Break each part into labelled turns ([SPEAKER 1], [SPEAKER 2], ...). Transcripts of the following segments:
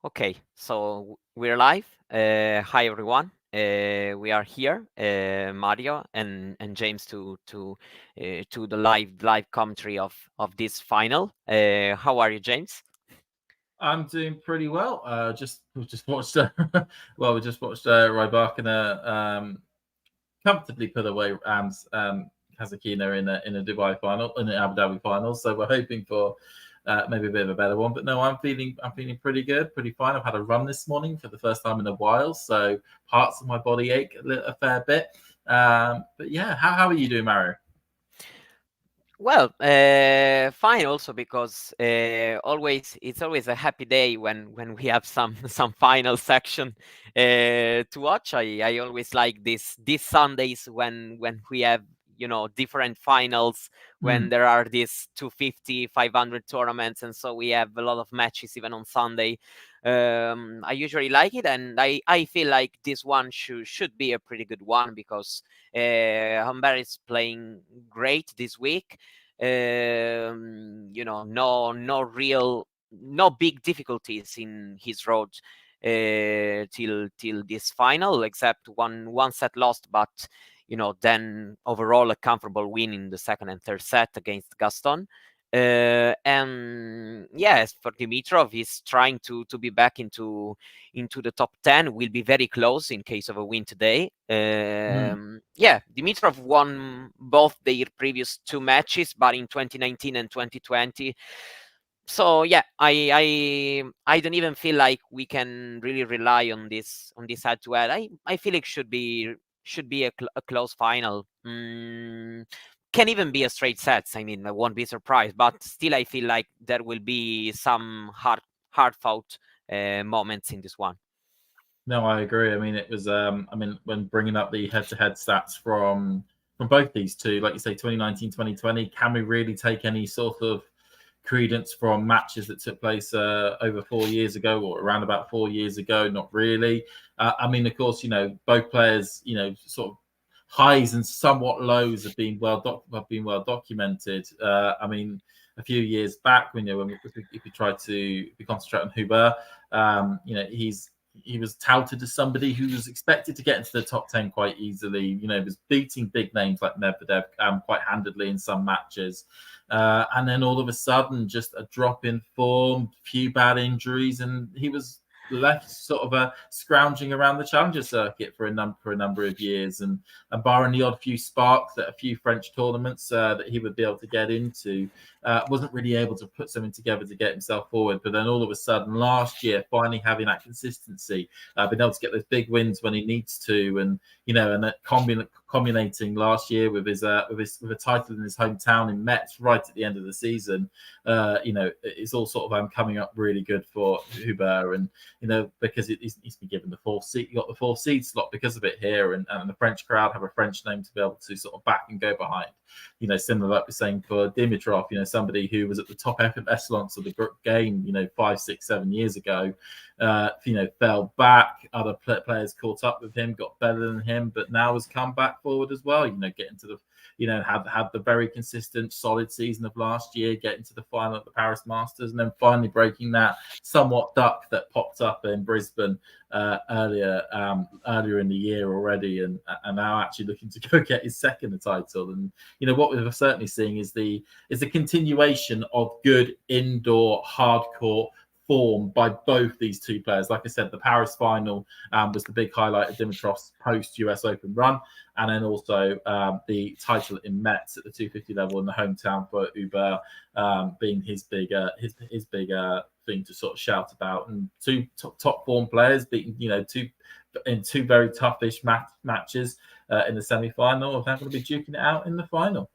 [SPEAKER 1] Okay, so we're live. Hi everyone. We are here, Mario and James, to the live commentary of this final. How are you, James?
[SPEAKER 2] I'm doing pretty well. We just watched. We just watched Rybakina comfortably put away Kazakina in a Dubai final, in an Abu Dhabi final. So we're hoping for maybe a bit of a better one. But no, I'm feeling pretty good, pretty fine. I've had a run this morning for the first time in a while, so parts of my body ache a fair bit. But yeah, how are you doing, Mario?
[SPEAKER 1] Well, fine also because it's always a happy day when we have some some final section to watch. I always like these Sundays when we have different finals, when
[SPEAKER 2] Mm,
[SPEAKER 1] there are these 250 500 tournaments, and so we have a lot of matches even on Sunday. I usually like it, and I feel like this one should be a pretty good one because Humbert is playing great this week. No big difficulties in his road till this final, except one set lost, but then overall a comfortable win in the second and third set against Gaston. And yes, for Dimitrov, he's trying to be back into the top 10. Will be very close in case of a win today.
[SPEAKER 2] mm.
[SPEAKER 1] Yeah, Dimitrov won both their previous two matches, but in 2019 and 2020. So yeah, I don't even feel like we can really rely on this head to head. I feel it should be a close final. Can even be a straight sets. I mean, I won't be surprised, but still, I feel like there will be some hard fought moments in this one.
[SPEAKER 2] No, I agree. I mean, it was. I mean, when bringing up the head-to-head stats from both these two, like you say, 2019, 2020, can we really take any sort of credence from matches that took place over 4 years ago or around about 4 years ago? Not really. I mean, of course, both players, sort of highs and somewhat lows have been well documented. I mean, a few years back, if we try to concentrate on Huber, he was touted as somebody who was expected to get into the top 10 quite easily. Was beating big names like Medvedev quite handedly in some matches. And then all of a sudden, just a drop in form, few bad injuries, and he was left sort of scrounging around the challenger circuit for a number of years, and barring the odd few sparks at a few French tournaments that he would be able to get into, wasn't really able to put something together to get himself forward. But then all of a sudden, last year, finally having that consistency, being able to get those big wins when he needs to, and that culminating last year with with a title in his hometown in Metz right at the end of the season. It's all sort of coming up really good for Hubert, and because he's been given the fourth seat, he got the fourth seed slot because of it here, and the French crowd have a French name to be able to sort of back and go behind. Similar like we're saying for Dimitrov, somebody who was at the top echelons of the game, 5, 6, 7 years ago, fell back. Other players caught up with him, got better than him, but now has come back forward as well. Getting to the, had the very consistent, solid season of last year, getting to the final at the Paris Masters, and then finally breaking that somewhat duck that popped up in Brisbane earlier in the year already, and now actually looking to go get his second title. And what we're certainly seeing is the continuation of good indoor hardcore form by both these two players. Like I said, the Paris final was the big highlight of Dimitrov's post-US Open run, and then also the title in Metz at the 250 level in the hometown for Hubert being his big thing to sort of shout about. And two top form players beating two very toughish matches in the semi-final. They're going to be duking it out in the final.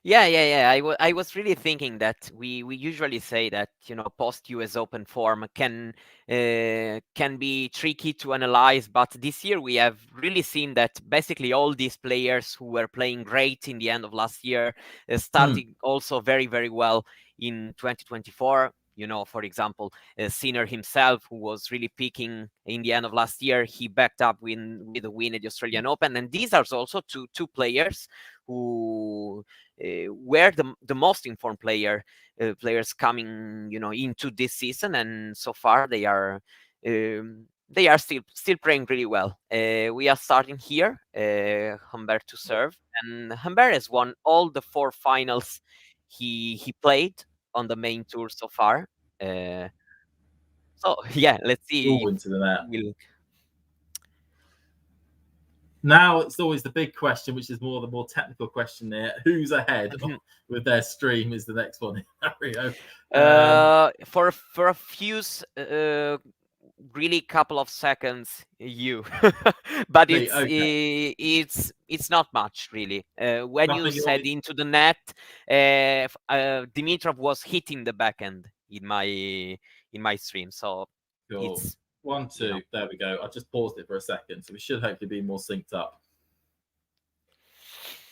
[SPEAKER 1] Yeah. I was really thinking that we usually say that post US Open form can be tricky to analyze, but this year we have really seen that basically all these players who were playing great in the end of last year started also very well in 2024. For example, Sinner himself, who was really peaking in the end of last year, he backed up with a win at the Australian Open. And these are also two players who were the most informed players coming, into this season, and so far they are still playing really well. We are starting here, Humbert to serve, and Humbert has won all the 4 finals he played on the main tour so far. So yeah, let's see
[SPEAKER 2] All
[SPEAKER 1] if
[SPEAKER 2] into the net.
[SPEAKER 1] we'll.
[SPEAKER 2] Now it's always the big question, which is the more technical question there. Who's ahead with their stream is the next one. Mario.
[SPEAKER 1] For a few really couple of seconds, you, but it's not much really. When
[SPEAKER 2] Nothing
[SPEAKER 1] you said into the net, Dimitrov was hitting the backhand in my stream, so
[SPEAKER 2] cool.
[SPEAKER 1] It's
[SPEAKER 2] 1, 2. There we go. I just paused it for a second, so we should hopefully be more synced up.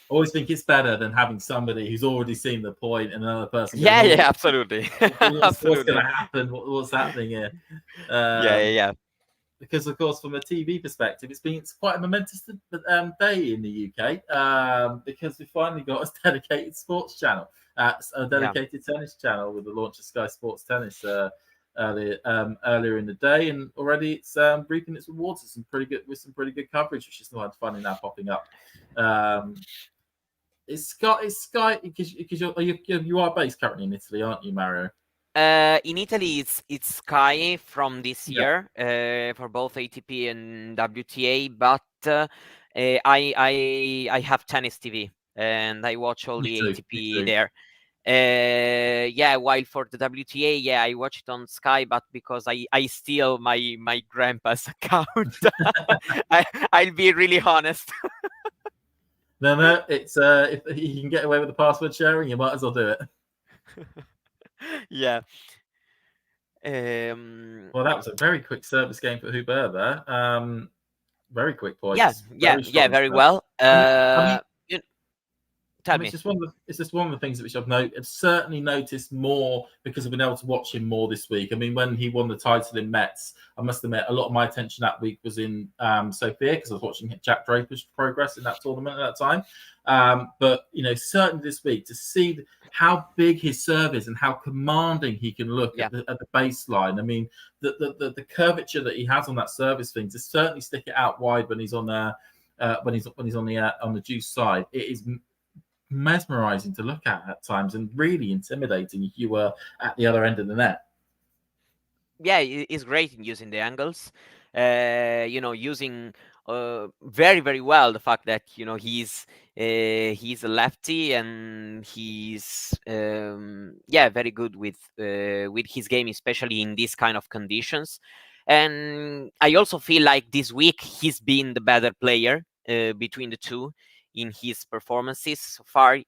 [SPEAKER 2] Always think it's better than having somebody who's already seen the point and another person.
[SPEAKER 1] Yeah, absolutely.
[SPEAKER 2] What's going to happen? What's happening here?
[SPEAKER 1] Yeah.
[SPEAKER 2] Because of course, from a TV perspective, it's quite a momentous day in the UK because we finally got a dedicated sports channel, a dedicated tennis channel with the launch of Sky Sports Tennis earlier in the day, and already it's reaping its rewards with some pretty good coverage, which is finally now popping up. It's Sky because you are based currently in Italy, aren't you, Mario?
[SPEAKER 1] In Italy, it's Sky from this year for both ATP and WTA, but I have tennis TV and I watch all the ATP there. While for the WTA, I watch it on Sky, but because I steal my grandpa's account. I'll be really honest.
[SPEAKER 2] No, it's if you can get away with the password sharing, you might as well do it.
[SPEAKER 1] Yeah.
[SPEAKER 2] Well, that was a very quick service game for Humbert there. Very quick points.
[SPEAKER 1] Very well. Tell me.
[SPEAKER 2] It's just one of the things which I've certainly noticed more because I've been able to watch him more this week. I mean, when he won the title in Metz, I must admit a lot of my attention that week was in Sofia because I was watching Jack Draper's progress in that tournament at that time. But certainly this week to see how big his serve is and how commanding he can look at the baseline. I mean, the curvature that he has on that service thing to certainly stick it out wide when he's on when he's on the juice side. It is mesmerizing to look at times and really intimidating if you were at the other end of the net.
[SPEAKER 1] Yeah, it's great in using the angles. Using very, very well the fact that he's a lefty and he's very good with his game, especially in these kind of conditions. And I also feel like this week he's been the better player between the two in his performances so far.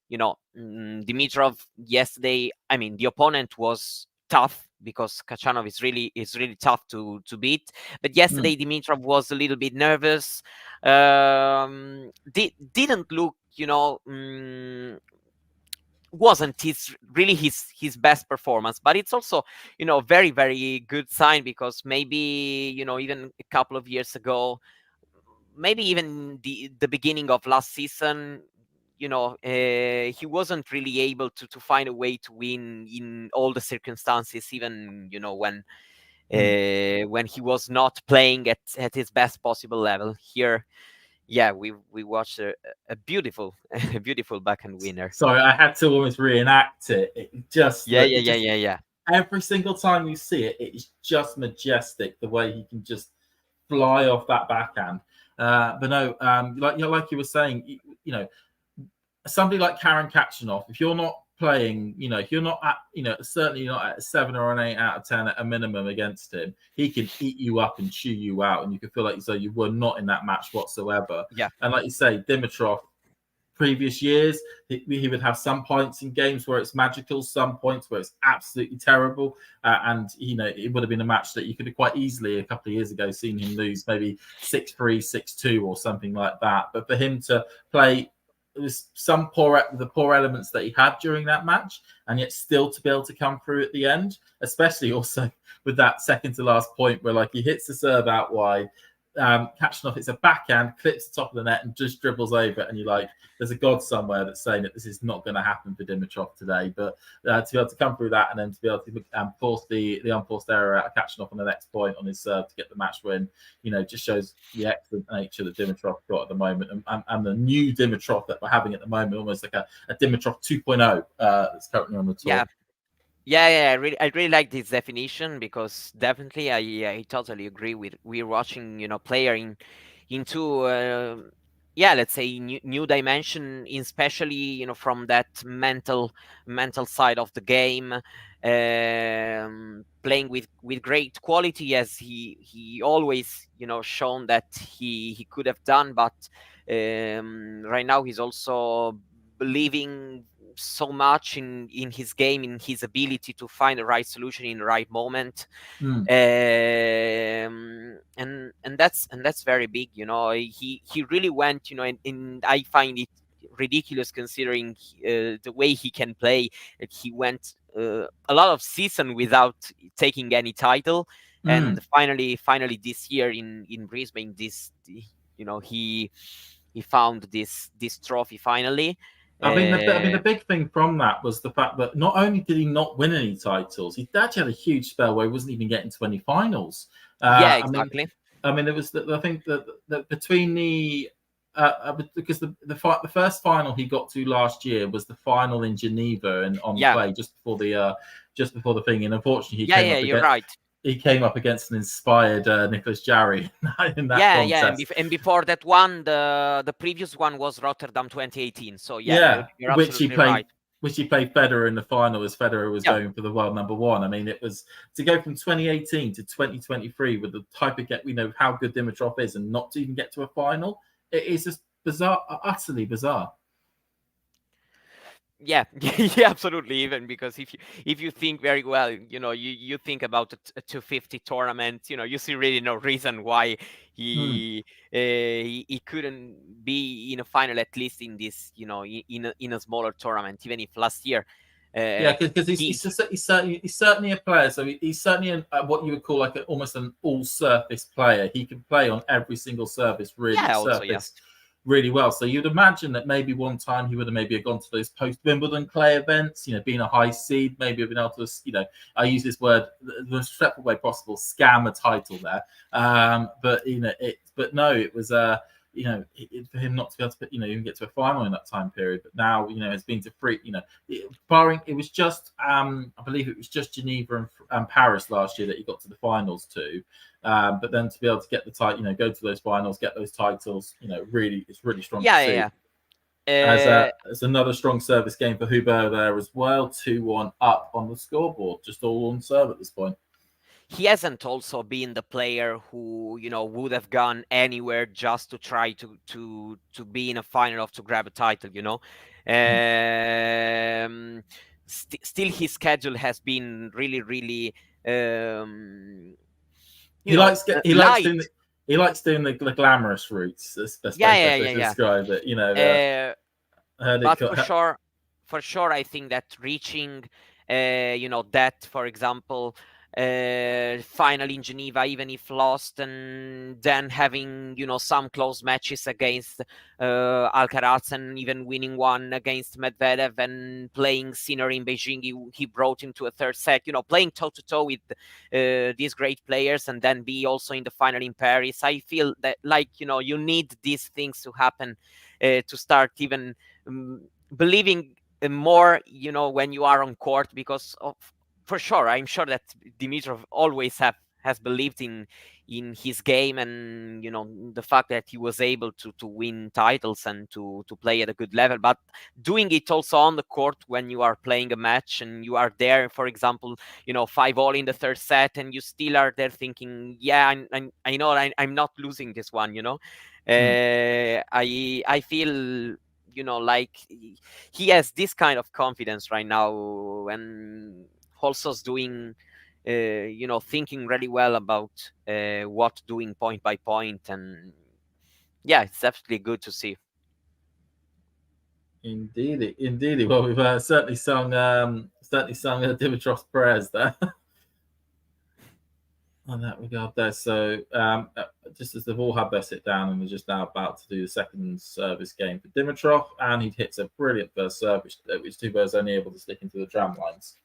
[SPEAKER 1] Dimitrov yesterday, I mean, the opponent was tough because Khachanov is really tough to beat. But yesterday Dimitrov was a little bit nervous. Didn't look, wasn't his best performance, but it's also very, very good sign because maybe even a couple of years ago, maybe even the beginning of last season, he wasn't really able to find a way to win in all the circumstances, even when he was not playing at his best possible level. Here, we watched a beautiful backhand winner.
[SPEAKER 2] Sorry, I had to almost reenact it. It just
[SPEAKER 1] yeah.
[SPEAKER 2] Every single time you see it, it's just majestic the way he can just fly off that backhand. But no, like you were saying, somebody like Karen Khachanov, if you're not playing, if you're not at, certainly not at a 7 or an 8 out of 10 at a minimum against him, he can eat you up and chew you out, and you can feel like so you were not in that match whatsoever.
[SPEAKER 1] Yeah. And
[SPEAKER 2] like you say, Dimitrov, previous years, he would have some points in games where it's magical, some points where it's absolutely terrible. And, it would have been a match that you could have quite easily a couple of years ago seen him lose maybe 6-3, 6-2 or something like that. But for him to play it was the poor elements that he had during that match, and yet still to be able to come through at the end, especially also with that second to last point where like he hits the serve out wide, catching off, it's a backhand, clips the top of the net and just dribbles over it, and you're like, there's a god somewhere that's saying that this is not going to happen for Dimitrov today. But to be able to come through that and then to be able to force the unforced error out of catching off on the next point on his serve to get the match win, just shows the excellent nature that Dimitrov got at the moment, and the new Dimitrov that we're having at the moment, almost like a Dimitrov 2.0 that's currently on the tour.
[SPEAKER 1] Yeah. Yeah, I really like this definition, because definitely I totally agree with, we're watching player into let's say new dimension, especially from that mental side of the game, playing with great quality, as he always shown that he could have done, but right now he's also believing so much in his game, in his ability to find the right solution in the right moment. And that's very big. He really went, and I find it ridiculous considering the way he can play. He went a lot of season without taking any title, and finally this year in Brisbane, he found this trophy finally.
[SPEAKER 2] I mean, the big thing from that was the fact that not only did he not win any titles, he actually had a huge spell where he wasn't even getting to any finals.
[SPEAKER 1] Yeah, exactly.
[SPEAKER 2] I mean, it was I think that between the because the first final he got to last year was the final in Geneva and on clay just before the thing, and unfortunately he came up against an inspired Nicholas Jarry in that contest.
[SPEAKER 1] And before that one, the previous one was Rotterdam 2018. So
[SPEAKER 2] you're
[SPEAKER 1] which he played, right.
[SPEAKER 2] Which he played Federer in the final, as Federer was going for the world number one. I mean, it was to go from 2018 to 2023 with the type of how good Dimitrov is, and not to even get to a final. It is just bizarre, utterly bizarre.
[SPEAKER 1] Yeah, absolutely. Even because if you think very well, you think about a 250 tournament, you see really no reason why he couldn't be in a final, at least in this, in a smaller tournament, even if last year.
[SPEAKER 2] Because he's certainly a player. So he's certainly what you would call like almost an all-surface player. He can play on every single surface, really well. So you'd imagine that maybe one time he would have maybe gone to those post-Wimbledon clay events, being a high seed, maybe have been able to, I use this word the most respectful way possible, scam a title there. But no, it was for him not to be able to even get to a final in that time period. But now, it's been to free, barring it was just I believe it was just Geneva and Paris last year that he got to the finals too. But then to be able to get the title, go to those finals, get those titles, really, it's really strong to see. As another strong service game for Humbert there as well, 2-1 up on the scoreboard, just all on serve at this point.
[SPEAKER 1] He hasn't also been the player who would have gone anywhere just to try to be in a final to grab a title. Still his schedule has been really
[SPEAKER 2] he likes doing the glamorous routes. That's the best way to describe it.
[SPEAKER 1] But for sure, I think that reaching, that, for example, final in Geneva, even if lost, and then having some close matches against Alcaraz, and even winning one against Medvedev, and playing Sinner in Beijing, he brought him to a third set, playing toe-to-toe with these great players, and then be also in the final in Paris. I feel that you need these things to happen to start even believing more when you are on court, because for sure, I'm sure that Dimitrov always has believed in his game, and the fact that he was able to win titles and to play at a good level, but doing it also on the court when you are playing a match and you are there, for example, 5-all in the third set, and you still are there thinking, I know I'm not losing this one. I feel like he has this kind of confidence right now, and also doing thinking really well about what doing point by point, and it's definitely good to see.
[SPEAKER 2] Indeed. Well, we've certainly sung Dimitrov's prayers there on that regard there. So just as they've all had their sit down and we're just now about to do the second service game for Dimitrov, and he hits a brilliant first serve, which Tuber's only able to stick into the tram lines.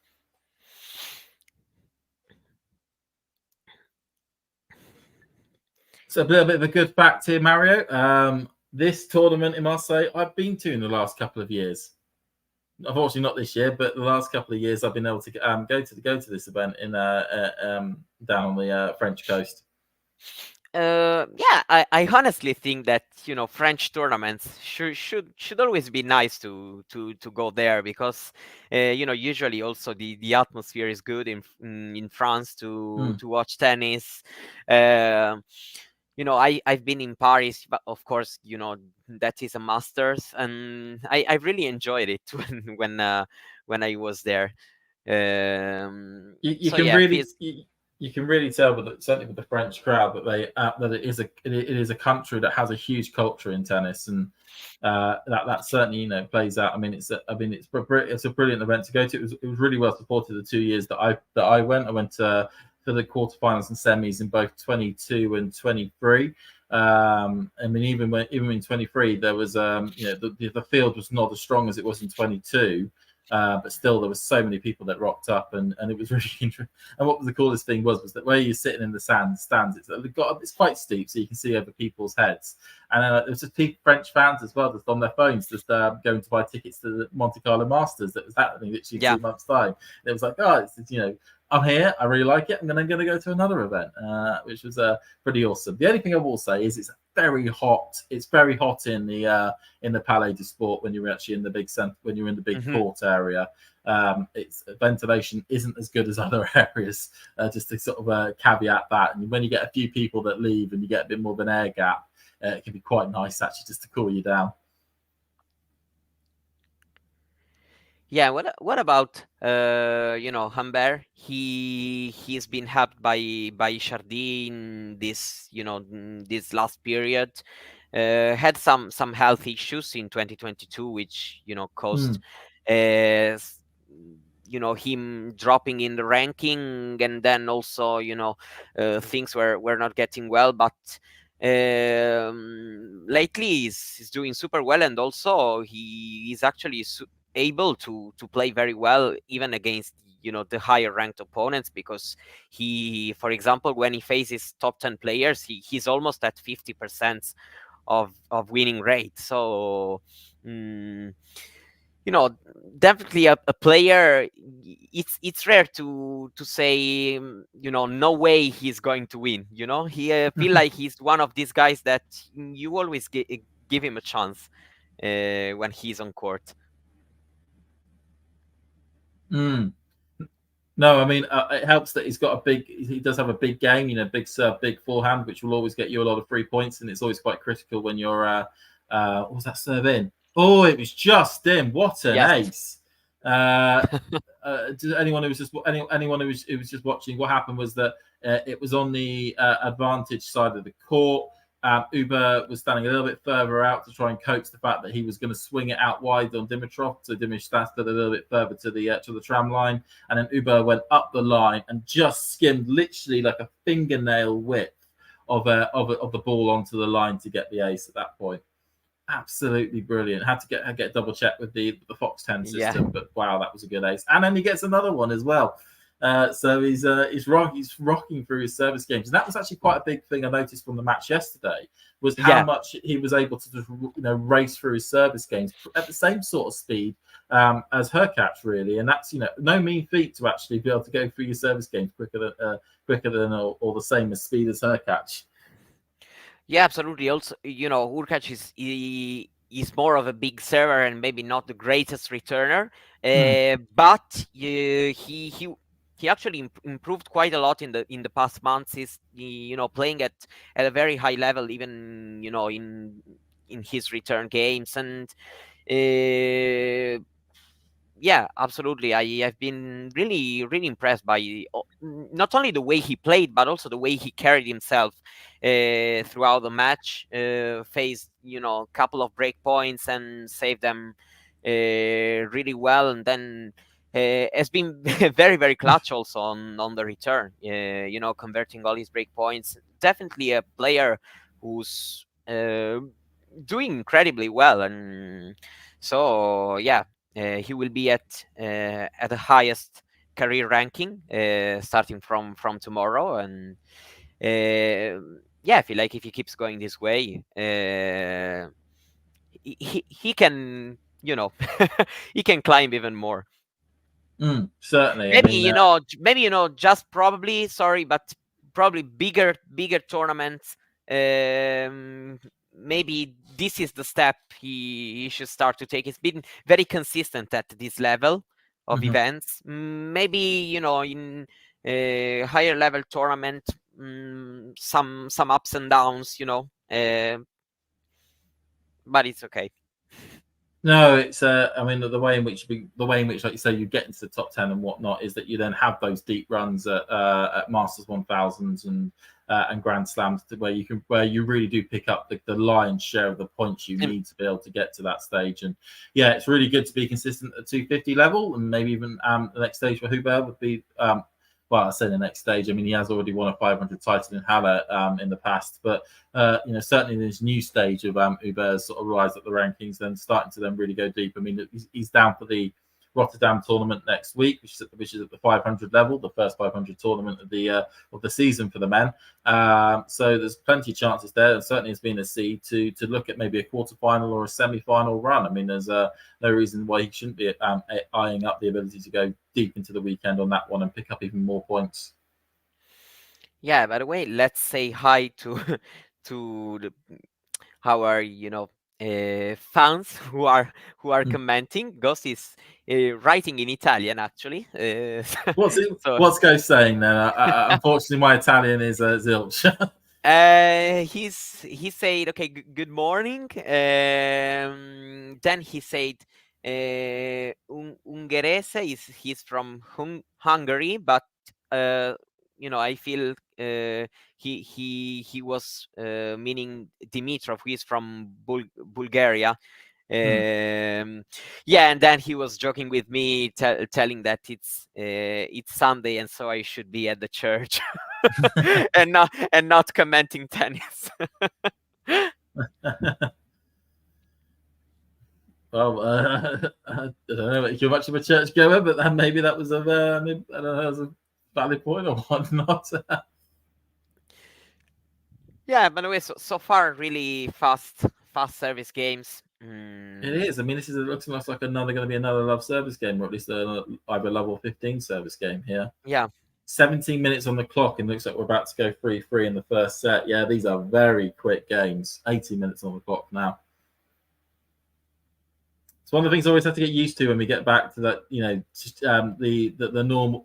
[SPEAKER 2] So a little bit of a good fact here, Mario. This tournament in Marseille, I've been to in the last couple of years. Unfortunately, not this year, but the last couple of years, I've been able to go to this event in down on the French coast.
[SPEAKER 1] Yeah, I honestly think that French tournaments should always be nice to go there, because usually also the atmosphere is good in France to watch tennis. I've been in Paris, but of course that is a Masters, and I really enjoyed it when I was there.
[SPEAKER 2] You
[SPEAKER 1] So
[SPEAKER 2] can
[SPEAKER 1] yeah,
[SPEAKER 2] really you can really tell, certainly with the French crowd, that it is a country that has a huge culture in tennis, and that certainly plays out. I mean, it's a brilliant event to go to. It was really well supported the 2 years that I went. I went for the quarterfinals and semis in both 22 and 23. I mean, even in 23, there was the field was not as strong as it was in 22. But still, there were so many people that rocked up, and it was really interesting. And what was the coolest thing was that where you're sitting in the stands, it's quite steep, so you can see over people's heads. And there was just French fans as well, just on their phones, just going to buy tickets to the Monte Carlo Masters that was happening literally 2 months' time. And it was like, I'm here. I really like it. I'm going to go to another event, which was pretty awesome. The only thing I will say is it's very hot. It's very hot in the Palais du Sport when you're actually in the big when you're in the big court area. Its ventilation isn't as good as other areas. Just to sort of caveat that. And when you get a few people that leave and you get a bit more of an air gap, it can be quite nice actually just to cool you down.
[SPEAKER 1] Yeah, what about Humbert? He's been helped by Chardy in this last period. Had some health issues in 2022, which caused him dropping in the ranking, and then also things were not getting well, but lately he's doing super well, and also he is actually able to play very well even against the higher ranked opponents, because for example, when he faces top 10 players, he's almost at 50% of winning rate. So definitely a player. It's rare to say no way he's going to win. He feel like he's one of these guys that you always give him a chance when he's on court.
[SPEAKER 2] No, I mean it helps that he does have a big game, big serve, big forehand, which will always get you a lot of free points, and it's always quite critical when you're what was that serve in? Oh, it was just in. What an ace! Anyone who was just watching, what happened was that it was on the advantage side of the court. Humbert was standing a little bit further out to try and coax the fact that he was going to swing it out wide on Dimitrov. So Dimitrov stood a little bit further to the tram line, and then Humbert went up the line and just skimmed literally like a fingernail width of the ball onto the line to get the ace at that point. Absolutely brilliant. Had to get double check with the Fox 10 system, but wow, that was a good ace. And then he gets another one as well. So he's rocking through his service games, and that was actually quite a big thing I noticed from the match yesterday, was how much he was able to just race through his service games at the same sort of speed as Hurkacz, really. And that's no mean feat to actually be able to go through your service games quicker than or the same as speed as Hurkacz.
[SPEAKER 1] Yeah, absolutely. Also, Hurkacz is more of a big server and maybe not the greatest returner, but he actually improved quite a lot in the past months. He's playing at a very high level, even in his return games, and yeah, absolutely. I've been really, really impressed by not only the way he played, but also the way he carried himself throughout the match. Faced a couple of break points and saved them really well, and then has been very, very clutch also on the return. Converting all his break points. Definitely a player who's doing incredibly well, and so yeah, he will be at the highest career ranking starting from tomorrow, and yeah, I feel like if he keeps going this way, he can, he can climb even more.
[SPEAKER 2] Certainly. I
[SPEAKER 1] Maybe
[SPEAKER 2] mean,
[SPEAKER 1] just probably, sorry, but probably bigger tournaments. Maybe this is the step he should start to take. He's been very consistent at this level of
[SPEAKER 2] mhm.
[SPEAKER 1] events. Maybe in a higher level tournament, some ups and downs, but it's okay.
[SPEAKER 2] No, it's I mean, the way in which, like you say, you get into the top 10 and whatnot is that you then have those deep runs at Masters 1000s and Grand Slams, where you really do pick up the lion's share of the points you need to be able to get to that stage. And yeah, it's really good to be consistent at 250 level, and maybe even the next stage for Humbert would be well, I say the next stage. I mean, he has already won a 500 title in Halle in the past, but certainly in this new stage of Hubert's sort of rise up the rankings, then starting to then really go deep. I mean, he's down for the Rotterdam tournament next week, which is at the 500 level, the first 500 tournament of the season for the men. So there's plenty of chances there, and certainly has been a seed to look at maybe a quarterfinal or a semi-final run. I mean, there's no reason why he shouldn't be eyeing up the ability to go deep into the weekend on that one and pick up even more points.
[SPEAKER 1] Yeah, by the way, let's say hi to to our fans who are commenting. Ghost is writing in Italian actually. So
[SPEAKER 2] What's saying then? Unfortunately, my Italian is zilch.
[SPEAKER 1] he said, okay, good morning. Then he said, Ungherese he's from Hungary, but I feel he was meaning Dimitrov, who is from Bulgaria. Yeah, and then he was joking with me, telling that it's Sunday, and so I should be at the church and not commenting tennis.
[SPEAKER 2] Well, I don't know if you're much of a church goer, but then maybe that was I don't know, that was a valid point or whatnot.
[SPEAKER 1] Yeah, by the way, so far really fast service games.
[SPEAKER 2] It is. I mean, this is looks like going to be another love service game, or at least either love or 15 service game here.
[SPEAKER 1] Yeah.
[SPEAKER 2] 17 minutes on the clock, and looks like we're about to go 3-3 in the first set. Yeah, these are very quick games. 18 minutes on the clock now. It's one of the things I always have to get used to when we get back to that. The normal,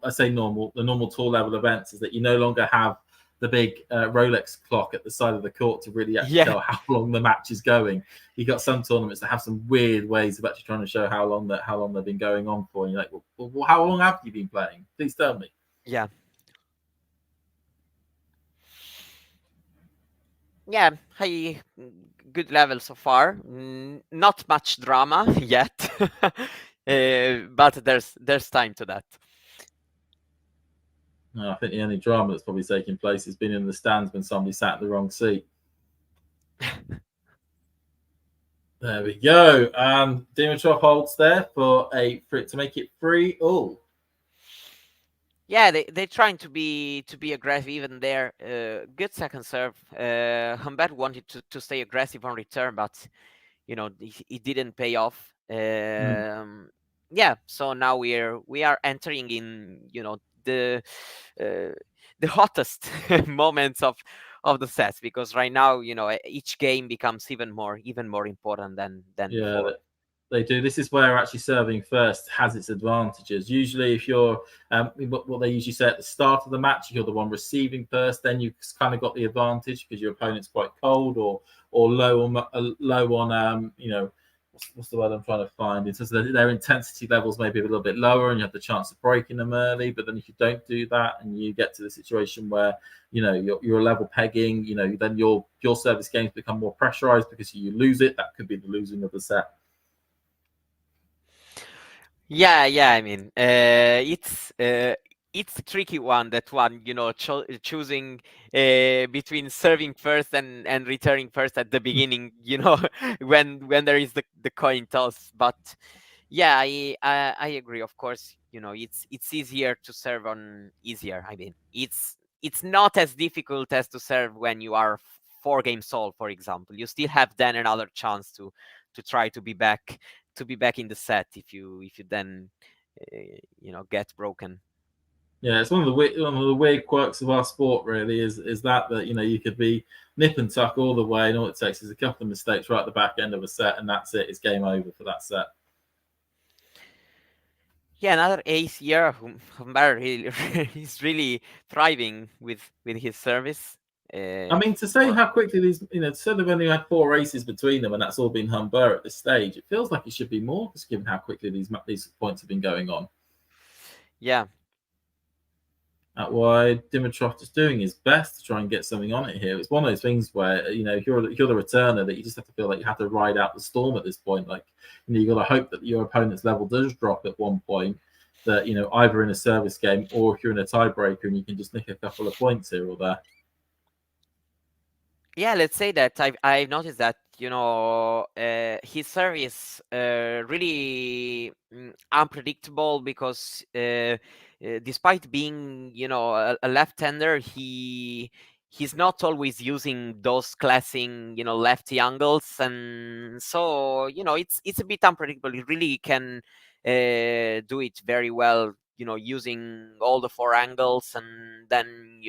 [SPEAKER 2] the normal tour level events is that you no longer have the big Rolex clock at the side of the court to really actually tell how long the match is going. You got some tournaments that have some weird ways of actually trying to show how long they've been going on for. And you're like, well, how long have you been playing? Please tell me.
[SPEAKER 1] Yeah. Yeah, good level so far. Not much drama yet, but there's time to that.
[SPEAKER 2] No, I think the only drama that's probably taking place has been in the stands when somebody sat in the wrong seat. There we go. Dimitrov holds there for it to make it 3-3.
[SPEAKER 1] Yeah, they're trying to be aggressive even there. Good second serve. Humbert wanted to stay aggressive on return, but it didn't pay off. Yeah, so now we are entering in the hottest moments of the sets, because right now each game becomes even more important than before.
[SPEAKER 2] They do. This is where actually serving first has its advantages. Usually, if you're what they usually say at the start of the match, you're the one receiving first, then you've kind of got the advantage because your opponent's quite cold or low on what's the word I'm trying to find? In terms of their intensity levels, maybe a little bit lower, and you have the chance of breaking them early. But then if you don't do that, and you get to the situation where you're level pegging, then your service games become more pressurized because you lose it. That could be the losing of the set.
[SPEAKER 1] Yeah. I mean, it's a tricky one. That one, choosing between serving first and returning first at the beginning. When there is the coin toss. But yeah, I agree. Of course, it's easier to serve on easier. I mean, it's not as difficult as to serve when you are 4 games all, for example. You still have then another chance to try to be back in the set if you then get broken.
[SPEAKER 2] Yeah, it's one of the weird quirks of our sport. Really, is that you could be nip and tuck all the way, and all it takes is a couple of mistakes right at the back end of a set, and that's it. It's game over for that set.
[SPEAKER 1] Yeah, another ace here. Humbert, he's really thriving with his service.
[SPEAKER 2] I mean, to say
[SPEAKER 1] For
[SPEAKER 2] how quickly these, so they've only had 4 races between them, and that's all been Humbert at this stage. It feels like it should be more, just given how quickly these points have been going on.
[SPEAKER 1] Yeah.
[SPEAKER 2] That's why Dimitrov just doing his best to try and get something on it here. It's one of those things where if you're the returner, that you just have to feel like you have to ride out the storm at this point. Like you got to hope that your opponent's level does drop at one point. That either in a service game or if you're in a tiebreaker and you can just nick a couple of points here or there.
[SPEAKER 1] Yeah, let's say that I've noticed that his service really unpredictable because despite being a left-hander, he's not always using those classic lefty angles, and so it's a bit unpredictable. He really can do it very well, using all the 4 angles and then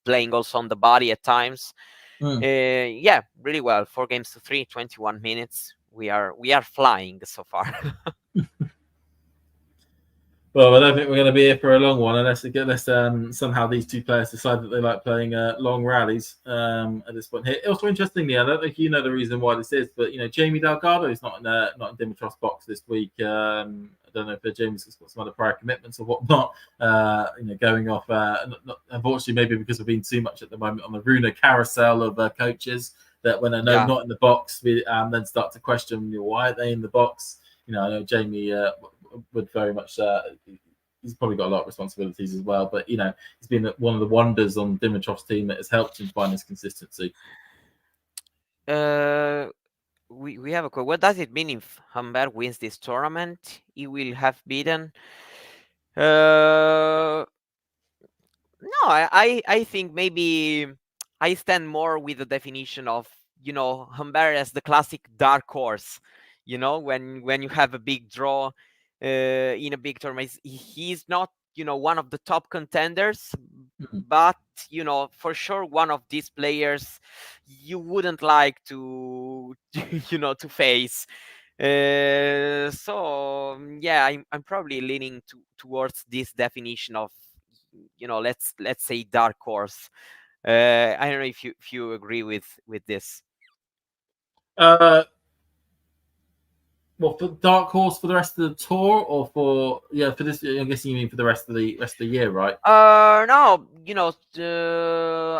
[SPEAKER 1] playing also on the body at times. Yeah, really well. 4 games to 3, 21 minutes. We are flying so far.
[SPEAKER 2] Well, I don't think we're going to be here for a long one unless somehow these two players decide that they like playing long rallies at this point here. Also, interestingly, I don't know if you know the reason why this is, but Jamie Delgado is not in Dimitrov's box this week. I don't know if Jamie's got some other prior commitments or whatnot. Going off. Unfortunately, maybe because we've been too much at the moment on the Runa carousel of coaches, that when I know
[SPEAKER 1] Yeah.
[SPEAKER 2] not in the box, we then start to question why are they in the box. I know Jamie would very much. He's probably got a lot of responsibilities as well, but he's been one of the wonders on Dimitrov's team that has helped him find his consistency.
[SPEAKER 1] We have a quote. What does it mean if Humbert wins this tournament? He will have beaten. No, I think maybe I stand more with the definition of Humbert as the classic dark horse. When you have a big draw in a big tournament, he's not one of the top contenders, but for sure one of these players you wouldn't like to to face. So yeah, I'm probably leaning towards this definition of let's say dark horse. I don't know if you agree with this.
[SPEAKER 2] Well, for dark horse for the rest of the tour, or for this? I'm guessing you mean for the rest of the year, right?
[SPEAKER 1] No,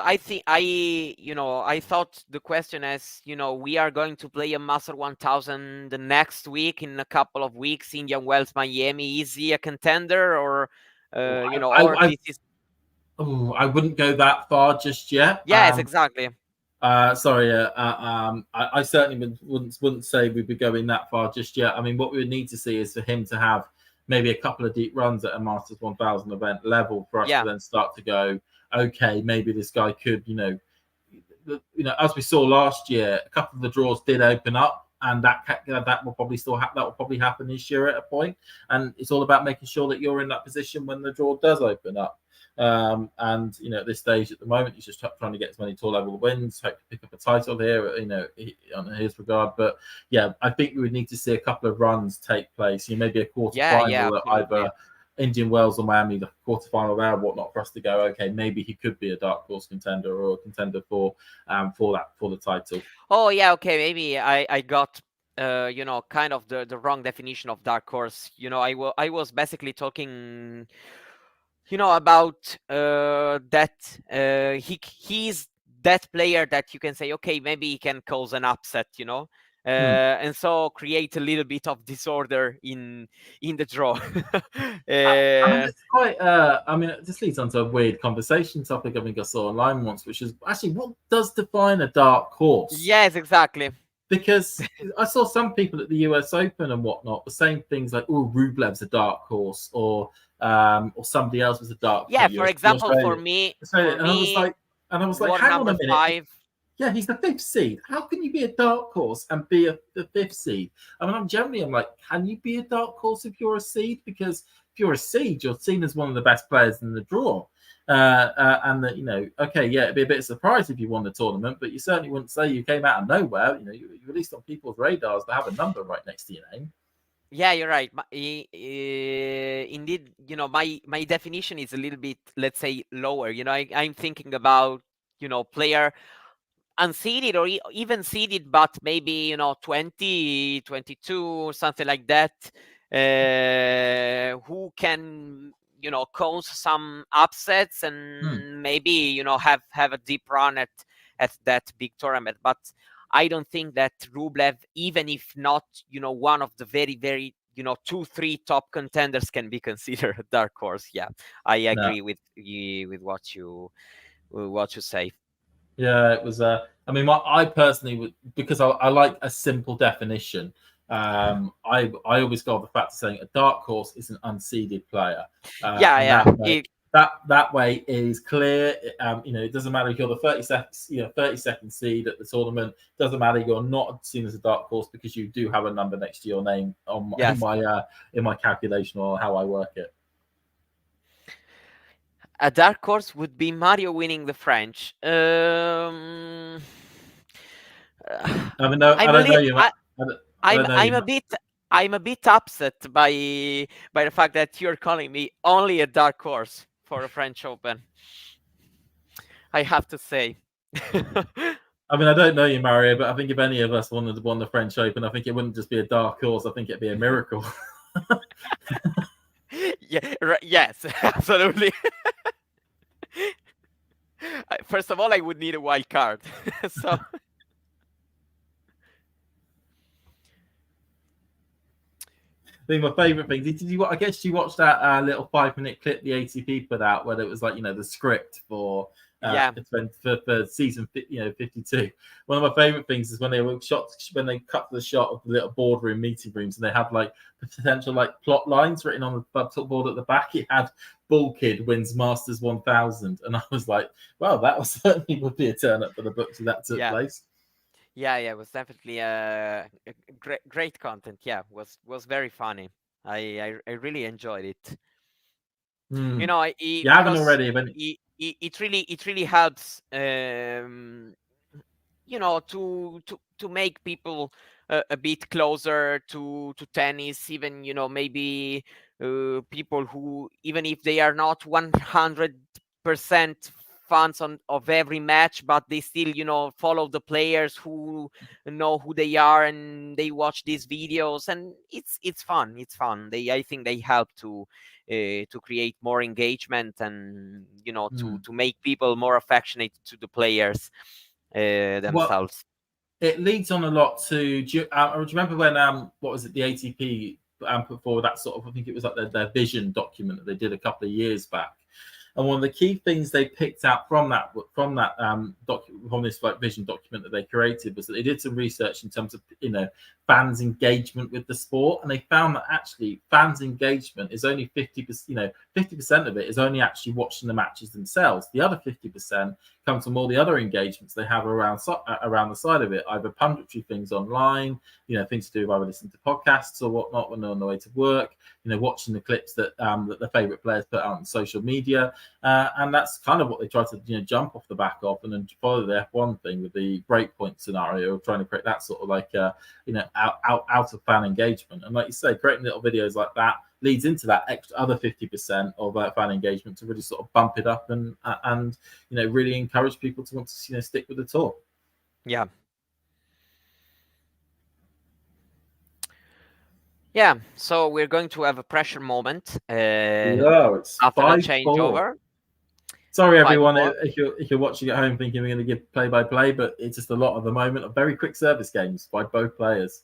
[SPEAKER 1] I think I thought the question is, we are going to play a Master 1000 the next week in a couple of weeks, Indian Wells, Miami. Is he a contender or, or this is?
[SPEAKER 2] I wouldn't go that far just yet.
[SPEAKER 1] Yes, exactly.
[SPEAKER 2] Sorry, I certainly wouldn't say we'd be going that far just yet. I mean, what we would need to see is for him to have maybe a couple of deep runs at a Masters 1000 event level for us to then start to go, okay, maybe this guy could, as we saw last year, a couple of the draws did open up, and that will probably happen this year at a point. And it's all about making sure that you're in that position when the draw does open up. And at this stage at the moment, he's just trying to get as many tour level wins, hope to pick up a title here, on his regard. But yeah, I think we would need to see a couple of runs take place. Maybe a quarter final at either Indian Wells or Miami, the quarterfinal there, and whatnot, for us to go, okay, maybe he could be a dark horse contender or a contender for the title.
[SPEAKER 1] Oh yeah, okay, maybe I got kind of the wrong definition of dark horse. I was basically talking about that he's that player that you can say, okay, maybe he can cause an upset, and so create a little bit of disorder in the draw.
[SPEAKER 2] I mean, it's quite. I mean, it just leads on to a weird conversation topic I think I saw online once, which is actually what does define a dark horse?
[SPEAKER 1] Yes, exactly.
[SPEAKER 2] Because I saw some people at the US Open and whatnot were saying things like, "Oh, Rublev's a dark horse," or somebody else was a dark
[SPEAKER 1] Yeah,
[SPEAKER 2] horse.
[SPEAKER 1] for
[SPEAKER 2] The
[SPEAKER 1] example,
[SPEAKER 2] Australian,
[SPEAKER 1] for
[SPEAKER 2] and I was
[SPEAKER 1] me,
[SPEAKER 2] like,
[SPEAKER 1] war
[SPEAKER 2] hang on
[SPEAKER 1] number
[SPEAKER 2] a minute.
[SPEAKER 1] 5.
[SPEAKER 2] Yeah, he's the fifth seed. How can you be a dark horse and be the fifth seed? I mean, I'm like, can you be a dark horse if you're a seed? Because if you're a seed, you're seen as one of the best players in the draw. And that, okay, yeah, it'd be a bit of a surprise if you won the tournament, but you certainly wouldn't say you came out of nowhere. You're at least on people's radars to have a number right next to your name.
[SPEAKER 1] Yeah, you're right. Indeed, my definition is a little bit, let's say, lower. I'm thinking about, player unseeded or even seeded, but maybe 20, 22, something like that, who can cause some upsets and maybe have a deep run at that big tournament. But I don't think that Rublev, even if not one of the very very 2-3 top contenders, can be considered a dark horse. Yeah, I agree with what you say.
[SPEAKER 2] Yeah, it was. I mean, I personally would, because I like a simple definition. I always go off the fact of saying a dark horse is an unseeded player,
[SPEAKER 1] Yeah,
[SPEAKER 2] and
[SPEAKER 1] yeah.
[SPEAKER 2] that way is clear. It doesn't matter if you're the 32nd seed at the tournament. Doesn't matter, you're not seen as a dark horse because you do have a number next to your name on
[SPEAKER 1] Yes.
[SPEAKER 2] in my calculation or how I work it.
[SPEAKER 1] A dark horse would be Mario winning the French.
[SPEAKER 2] I mean, no, I don't know you.
[SPEAKER 1] I'm a bit upset by the fact that you're calling me only a dark horse for a French Open. I have to say.
[SPEAKER 2] I mean, I don't know you, Mario, but I think if any of us wanted to win the French Open, I think it wouldn't just be a dark horse. I think it'd be a miracle.
[SPEAKER 1] Yeah. Yes. Absolutely. First of all, I would need a wild card. So.
[SPEAKER 2] I think my favourite thing. Did you? I guess you watched that little 5-minute clip the ATP put out, where it was like the script for for season 52. One of my favourite things is when they cut the shot of the little boardroom meeting rooms, and they have like potential like plot lines written on the board at the back. It had "Bull Kid wins Masters 1000," and I was like, "Well, that was certainly would be a turn up for the books if that took place."
[SPEAKER 1] Yeah, it was definitely great content. Yeah, was very funny. I really enjoyed it.
[SPEAKER 2] You
[SPEAKER 1] haven't
[SPEAKER 2] already, but
[SPEAKER 1] it really helps. To make people a bit closer to tennis. Even maybe people who, even if they are not 100% fans of every match, but they still follow the players, who know who they are, and they watch these videos, and it's fun. I think they help to create more engagement, and to make people more affectionate to the players themselves.
[SPEAKER 2] Well, it leads on a lot to. Do you remember when what was it, the ATP put forward that sort of, I think it was like their vision document that they did a couple of years back. And one of the key things they picked out from this like vision document that they created was that they did some research in terms of fans' engagement with the sport, and they found that actually fans' engagement is only 50%. 50% of it is only actually watching the matches themselves. The other 50% comes from all the other engagements they have around the side of it, either punditry things online, things to do with either listening to podcasts or whatnot when they're on the way to work, watching the clips that their favorite players put out on social media, and that's kind of what they try to jump off the back of, and then follow the F1 thing with the breakpoint scenario of trying to create that sort of like out of fan engagement. And like you say, creating little videos like that leads into that extra other 50% of fan engagement to really sort of bump it up and really encourage people to want to stick with the tour.
[SPEAKER 1] Yeah. So we're going to have a pressure moment
[SPEAKER 2] it's
[SPEAKER 1] after the
[SPEAKER 2] 5-4.
[SPEAKER 1] changeover.
[SPEAKER 2] Sorry, everyone,
[SPEAKER 1] 5-4.
[SPEAKER 2] if you're watching at home thinking we're going to give play-by-play, but it's just a lot at the moment of very quick service games by both players.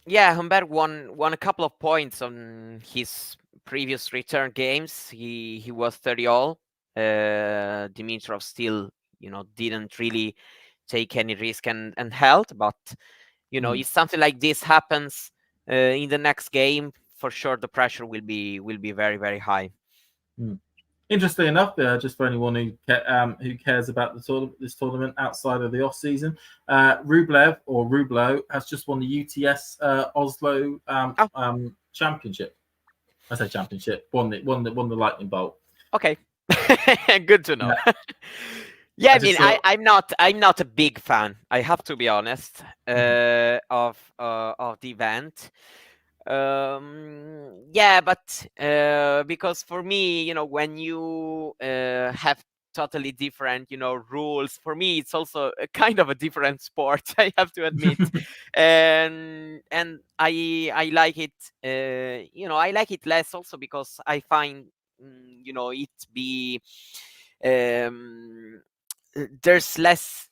[SPEAKER 1] Yeah, Humbert won a couple of points on his previous return games. He was 30 all. Dimitrov still, didn't really take any risk and held, but if something like this happens in the next game, for sure the pressure will be very, very high.
[SPEAKER 2] Interestingly enough, just for anyone who cares about this tournament outside of the off season, Rublev has just won the UTS Oslo championship. I say championship. Won the lightning bolt.
[SPEAKER 1] Okay, good to know. Yeah, I mean, I'm not a big fan. I have to be honest of the event. Yeah, but because for me, when you have totally different, rules, for me it's also a kind of a different sport. I have to admit, and I like it. I like it less also because I find it be. There's less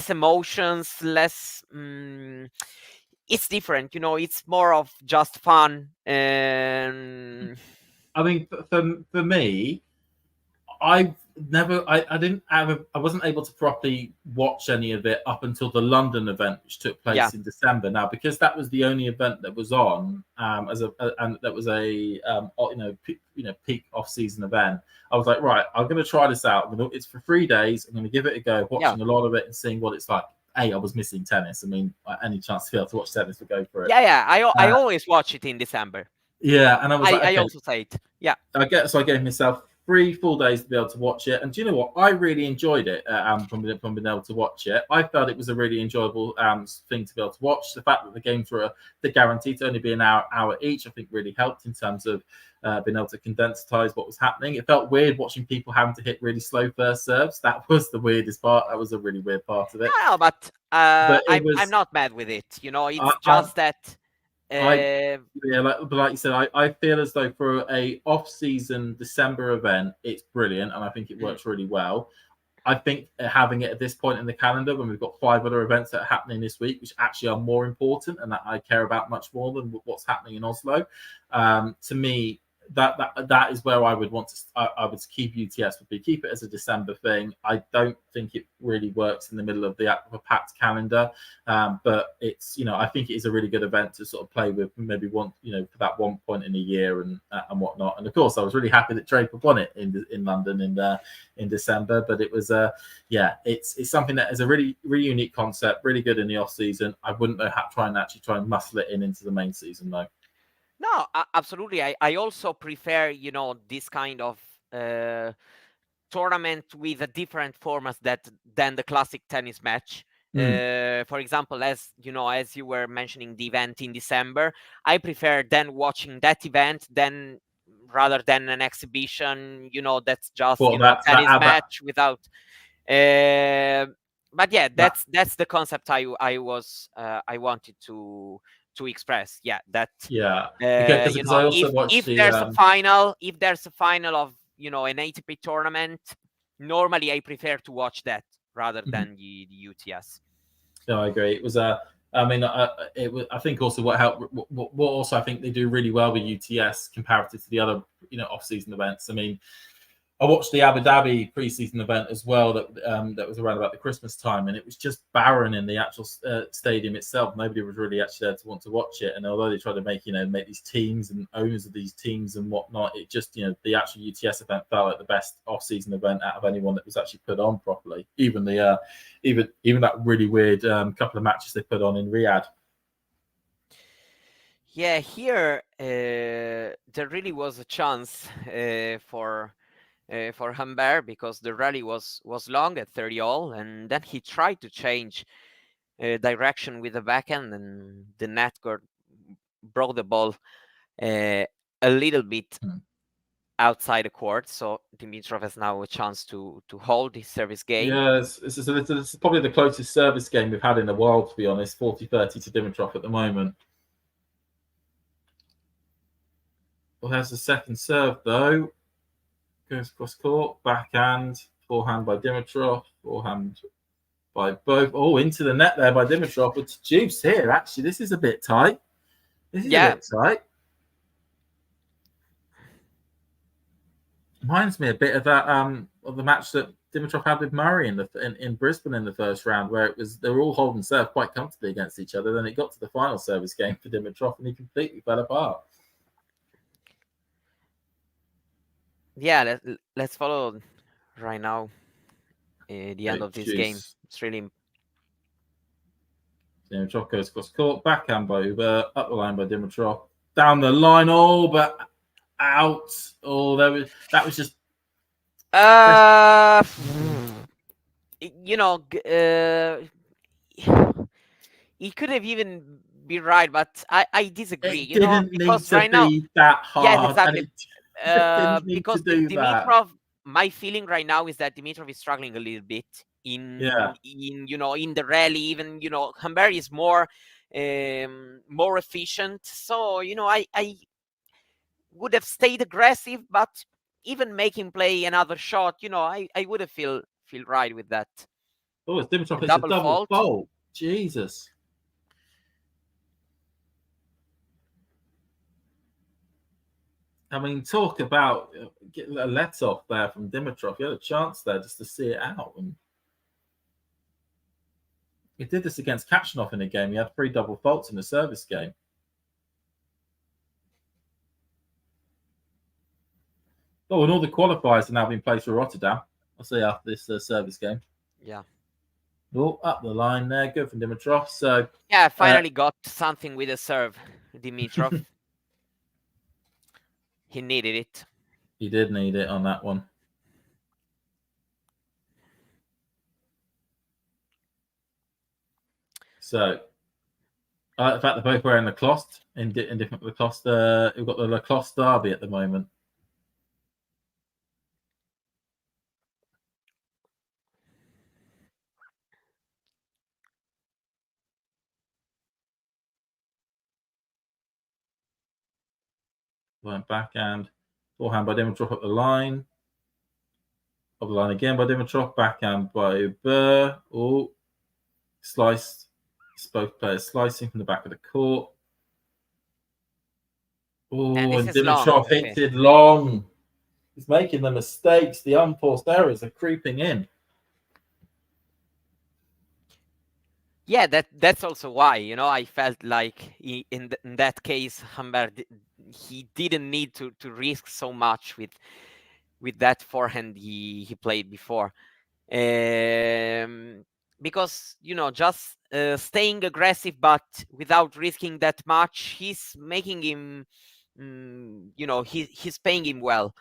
[SPEAKER 1] emotions, less it's different, it's more of just fun. And
[SPEAKER 2] I mean, for me, I wasn't able to properly watch any of it up until the London event, which took place in December. Now, because that was the only event that was on, and that was a peak off-season event, I was like, right, I'm going to try this out. It's for 3 days. I'm going to give it a go, watching a lot of it and seeing what it's like. I was missing tennis. I mean, any chance to be able to watch tennis, would go for it.
[SPEAKER 1] Yeah. I always watch it in December.
[SPEAKER 2] Yeah, and I was like, okay.
[SPEAKER 1] I also say it. Yeah.
[SPEAKER 2] I gave myself 3 full days to be able to watch it, and do you know what? I really enjoyed it. From being able to watch it, I felt it was a really enjoyable thing to be able to watch. The fact that the games were guaranteed to only be an hour each, I think, really helped in terms of being able to condensitize what was happening. It felt weird watching people having to hit really slow first serves. That was the weirdest part. That was a really weird part of it.
[SPEAKER 1] No, but I'm not mad with it. It's just that.
[SPEAKER 2] Like you said, I feel as though for a off-season December event, it's brilliant, and I think it works really well. I think having it at this point in the calendar, when we've got 5 other events that are happening this week, which actually are more important and that I care about much more than what's happening in Oslo, to me, that is where I would want to. I would keep UTS. Keep it as a December thing. I don't think it really works in the middle of a packed calendar, but it's I think it is a really good event to sort of play with. Maybe for that one point in a year and whatnot. And of course, I was really happy that Draper won it in London in December. But it was it's something that is a really really unique concept, really good in the off season. I wouldn't know how to try and muscle it into the main season though.
[SPEAKER 1] No, absolutely. I also prefer, this kind of tournament with a different format than the classic tennis match. For example, as you were mentioning the event in December, I prefer then watching that event rather than an exhibition. That's just a tennis match without. But yeah, that's the concept I wanted to express. Yeah, that
[SPEAKER 2] because I also watched
[SPEAKER 1] if there's a final of an ATP tournament, normally I prefer to watch that rather than the UTS.
[SPEAKER 2] No, I agree. It was I think also what helped. What also I think they do really well with UTS comparative to the other off-season events. I mean, I watched the Abu Dhabi preseason event as well. That was around about the Christmas time, and it was just barren in the actual stadium itself. Nobody was really actually there to want to watch it. And although they tried to make these teams and owners of these teams and whatnot, it just the actual UTS event felt like the best off-season event out of anyone that was actually put on properly. Even the even that really weird couple of matches they put on in Riyadh.
[SPEAKER 1] Yeah, here there really was a chance for Humbert because the rally was long at 30 all, and then he tried to change direction with the backhand, and the net broke the ball a little bit outside the court. So Dimitrov has now a chance to hold his service game.
[SPEAKER 2] Yeah, it's probably the closest service game we've had in a while, to be honest. 40-30 to Dimitrov at the moment. Well, there's the second serve, though. Goes cross court, backhand, forehand by Dimitrov, forehand by both. Oh, into the net there by Dimitrov. It's juice here. Actually, this is a bit tight. This is a bit tight. Reminds me a bit of that of the match that Dimitrov had with Murray in Brisbane in the first round, where it was they were all holding serve quite comfortably against each other. Then it got to the final service game for Dimitrov, and he completely fell apart.
[SPEAKER 1] Yeah, let's follow right now the end of this game. It's really.
[SPEAKER 2] Dimitrov goes cross court, backhand by Humbert, up the line by Dimitrov, down the line, but out. Oh, that was just.
[SPEAKER 1] You know, he could have even be right, but I disagree.
[SPEAKER 2] It didn't need to be that hard.
[SPEAKER 1] Yes, exactly.
[SPEAKER 2] Didn't need
[SPEAKER 1] because
[SPEAKER 2] to do
[SPEAKER 1] Dimitrov,
[SPEAKER 2] that.
[SPEAKER 1] my feeling right now is that Dimitrov is struggling a little bit in the rally. Even Humbert is more efficient. So I would have stayed aggressive, but even make him play another shot. I would have feel right with that.
[SPEAKER 2] Oh, it's Dimitrov. It's a double fault. Jesus. I mean, talk about getting a let off there from Dimitrov. He had a chance there just to see it out. And he did this against Kachanov in a game. He had 3 double faults in the service game. Oh, and all the qualifiers are now being played for Rotterdam. I'll see after this service game.
[SPEAKER 1] Yeah.
[SPEAKER 2] Oh, up the line there. Good from Dimitrov. So
[SPEAKER 1] yeah, finally got something with a serve, Dimitrov. He needed it.
[SPEAKER 2] He did need it on that one. So, the fact they're both wearing Lacoste in different Lacoste. We've got the Lacoste derby at the moment. Went backhand, forehand by Dimitrov up the line. Up the line again by Dimitrov, backhand by Humbert. Oh, sliced. Both players slicing from the back of the court. Oh, and Dimitrov hits it long. He's making the mistakes. The unforced errors are creeping in.
[SPEAKER 1] Yeah, that's also why I felt like in that case Humbert he didn't need to risk so much with that forehand he played before, because just staying aggressive but without risking that much, he's making him he's paying him well.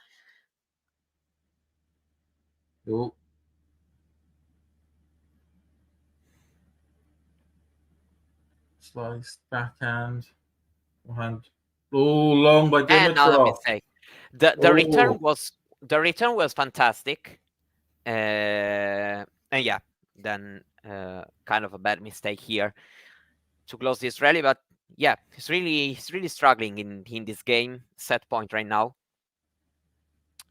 [SPEAKER 2] Oh. Slice, backhand, forehand. Oh, long by Dimitrov.
[SPEAKER 1] Another mistake. The return was fantastic, and yeah, then kind of a bad mistake here to close this rally. But yeah, he's really struggling in this game set point right now.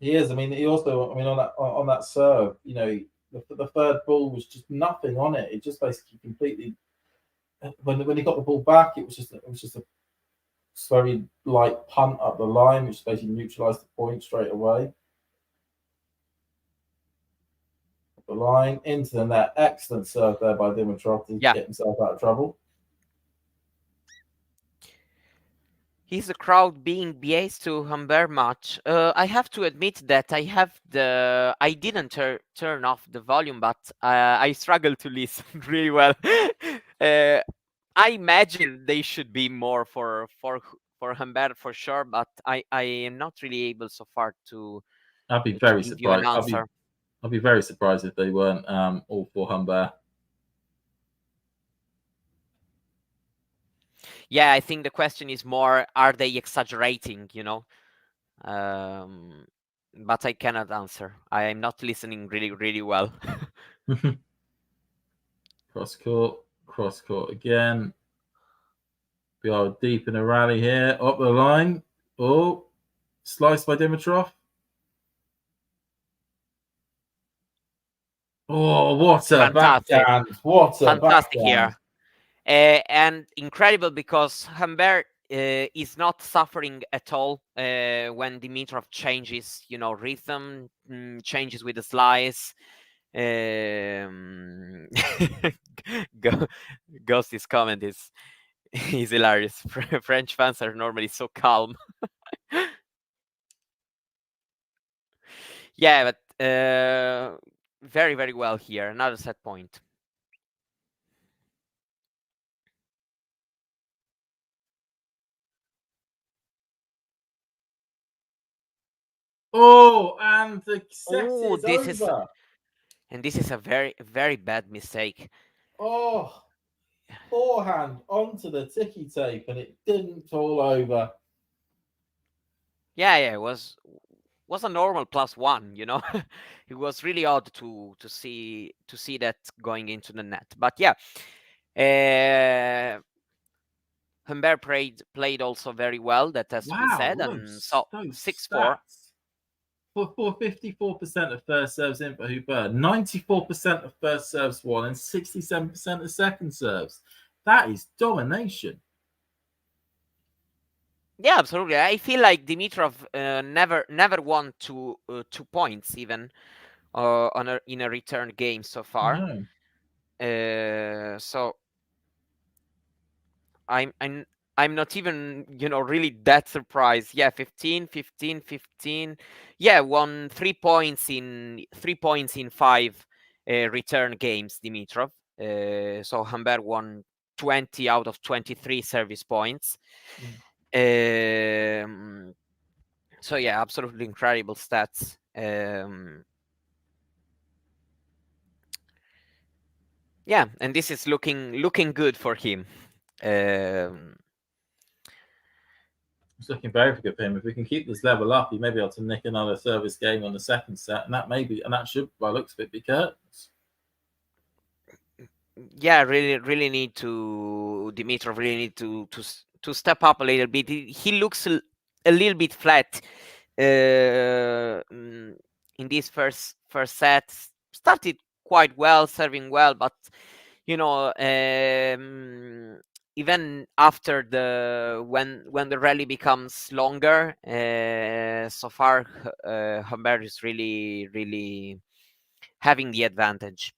[SPEAKER 2] He is. I mean, he also. I mean, on that serve, the third ball was just nothing on it. It just basically completely. When he got the ball back, it was just a very light punt up the line, which basically neutralised the point straight away. Up the line into the net. Excellent serve there by Dimitrov to get himself out of trouble.
[SPEAKER 1] Is the crowd being biased to Humbert much? I have to admit that I didn't turn off the volume, but I struggle to listen really well. I imagine they should be more for Humbert for sure, but I am not really able so far to.
[SPEAKER 2] I'd be very
[SPEAKER 1] surprised. You an answer.
[SPEAKER 2] I'd be very surprised if they weren't all for Humbert.
[SPEAKER 1] Yeah, I think the question is more: are they exaggerating? But I cannot answer. I am not listening really well.
[SPEAKER 2] Cross court again. We are deep in a rally here. Up the line. Oh, Sliced by Dimitrov. Oh, what a
[SPEAKER 1] Fantastic.
[SPEAKER 2] backhand! What a
[SPEAKER 1] Fantastic
[SPEAKER 2] backhand!
[SPEAKER 1] here. And incredible because Humbert is not suffering at all when Dimitrov changes, rhythm, changes with the slice. Um, Ghost's comment is hilarious. French fans are normally so calm. Yeah, but very, very well here. Another set point.
[SPEAKER 2] Oh, and the set
[SPEAKER 1] Oh,
[SPEAKER 2] is over.
[SPEAKER 1] this is a very, very bad mistake.
[SPEAKER 2] Oh, forehand onto the ticky tape, and it didn't fall over.
[SPEAKER 1] Yeah, it was a normal +1. It was really odd to see that going into the net. But yeah, Humbert played also very well. That has to be
[SPEAKER 2] Wow,
[SPEAKER 1] said, and so
[SPEAKER 2] those
[SPEAKER 1] 6-4.
[SPEAKER 2] stats. For 54% of first serves in for Humbert, 94% of first serves won, and 67% of second serves. That is domination.
[SPEAKER 1] Yeah, absolutely. I feel like Dimitrov never won 2 points even in a return game so far.
[SPEAKER 2] No.
[SPEAKER 1] So I'm not even really that surprised. Yeah, 15, 15, 15. Yeah, won 3 points in 5 return games. Dimitrov. So Humbert won 20 out of 23 service points. So yeah, absolutely incredible stats. Yeah, and this is looking good for him.
[SPEAKER 2] It's looking very good for him. If we can keep this level up, he may be able to nick another service game on the second set, and that should, by looks of it, be curtains.
[SPEAKER 1] Yeah, really need to Dimitrov really need to step up a little bit. He looks a little bit flat in this first set. Started quite well, serving well, but even after when the rally becomes longer, so far Humbert is really having the advantage.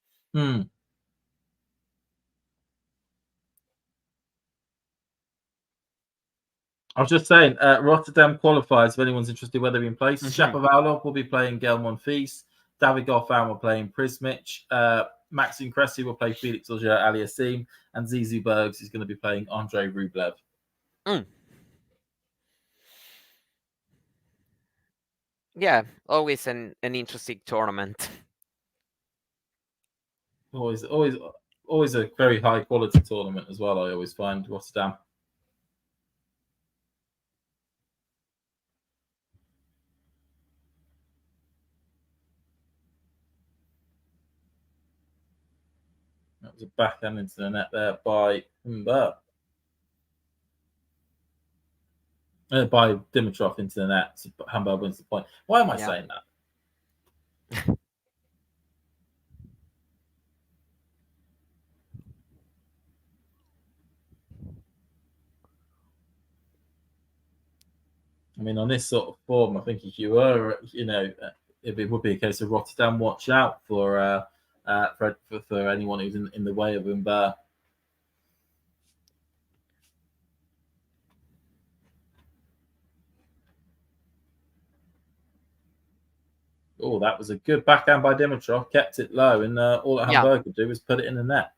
[SPEAKER 2] I was just saying, Rotterdam qualifies. If anyone's interested, whether in place,
[SPEAKER 1] Mhm.
[SPEAKER 2] Shapovalov will be playing Gael Monfils. David Goffin will play in Prismic. Maxime Cressy will play Felix Auger Aliassime. And Zizou Bergs is going to be playing Andrei Rublev.
[SPEAKER 1] Yeah, always an interesting tournament.
[SPEAKER 2] Always a very high quality tournament as well, I always find, Rotterdam. That was a backhand into the net there by Humbert. By Dimitrov into the net. So Humbert wins the point. Why am I saying that? I mean, on this sort of form, I think if you were, it would be a case of Rotterdam watch out for anyone who's in the way of Humbert. Oh, that was a good backhand by Dimitrov. Kept it low, and all that Humbert could do was put it in the net.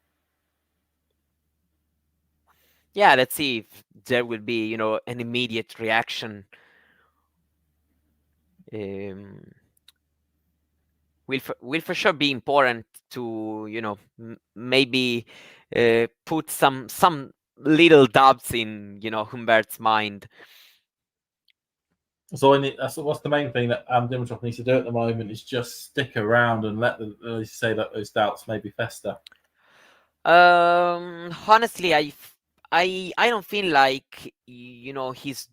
[SPEAKER 1] Yeah, let's see if there will be, an immediate reaction. Will for sure be important to, maybe put some little doubts in, Humbert's mind.
[SPEAKER 2] So what's the main thing that Dimitrov needs to do at the moment is just stick around and let those doubts maybe fester.
[SPEAKER 1] Honestly, I don't feel like he's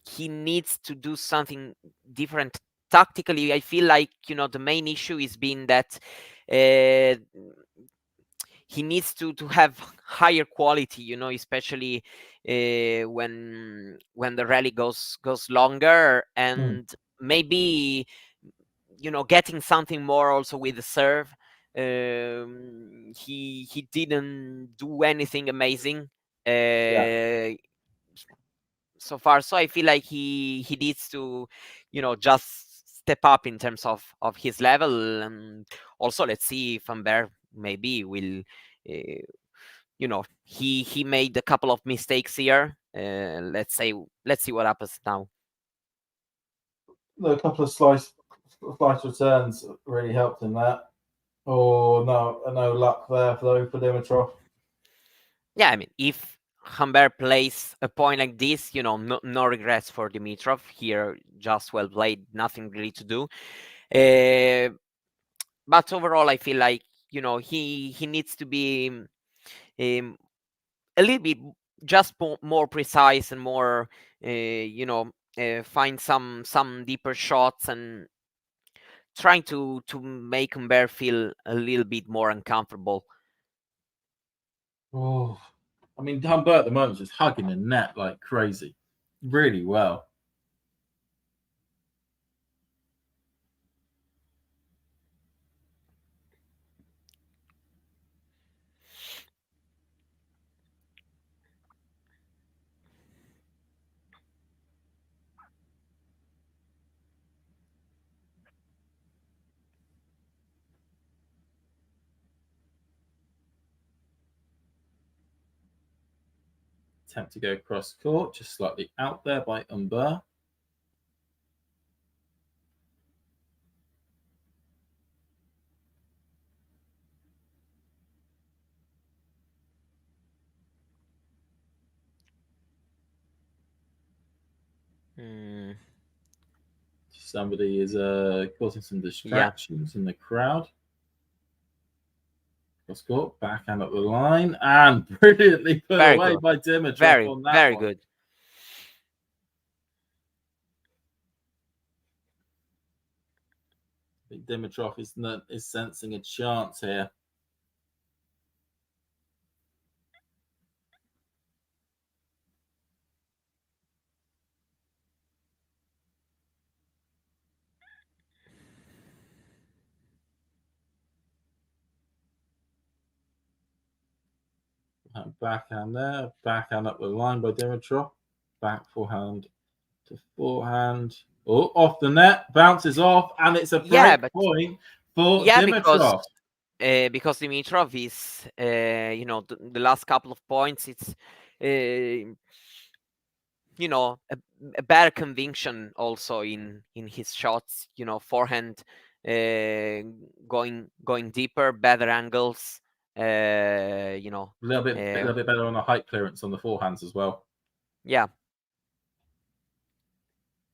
[SPEAKER 1] he needs to do something different tactically. I feel like, the main issue is being that he needs to have higher quality, especially when the rally goes longer, and maybe getting something more also with the serve. He didn't do anything amazing
[SPEAKER 2] Yeah.
[SPEAKER 1] so far, so I feel like he needs to just step up in terms of his level. And also, let's see if Humbert maybe will he made a couple of mistakes here. Let's see what happens now.
[SPEAKER 2] A couple of slice returns really helped in that. Oh no luck there though for Dimitrov.
[SPEAKER 1] Yeah, I mean, if Humbert plays a point like this, no regrets for Dimitrov here. Just well played, nothing really to do. But overall, I feel like he needs to be um, a little bit just more precise and more, find some deeper shots and trying to make Humbert feel a little bit more uncomfortable.
[SPEAKER 2] Oh, I mean, Humbert at the moment is just hugging the net like crazy, really well. Attempt to go cross court, just slightly out there by Humbert.
[SPEAKER 1] Mm,
[SPEAKER 2] Somebody is causing some
[SPEAKER 1] yeah,
[SPEAKER 2] distractions in the crowd. Cross court, backhand up the line, and brilliantly put
[SPEAKER 1] very
[SPEAKER 2] away
[SPEAKER 1] good,
[SPEAKER 2] by Dimitrov
[SPEAKER 1] very
[SPEAKER 2] on that
[SPEAKER 1] very
[SPEAKER 2] one.
[SPEAKER 1] good.
[SPEAKER 2] I think Dimitrov is sensing a chance here. Backhand there, backhand up the line by Dimitrov. Back forehand to forehand. Oh, off the net, bounces off, and it's a
[SPEAKER 1] Yeah,
[SPEAKER 2] break
[SPEAKER 1] but
[SPEAKER 2] point for
[SPEAKER 1] yeah, because
[SPEAKER 2] Dimitrov.
[SPEAKER 1] Dimitrov is, the last couple of points, it's a better conviction also in his shots. Forehand, uh, going deeper, better angles. Uh, you know,
[SPEAKER 2] A little
[SPEAKER 1] uh,
[SPEAKER 2] bit better on the height clearance on the forehands as well.
[SPEAKER 1] yeah.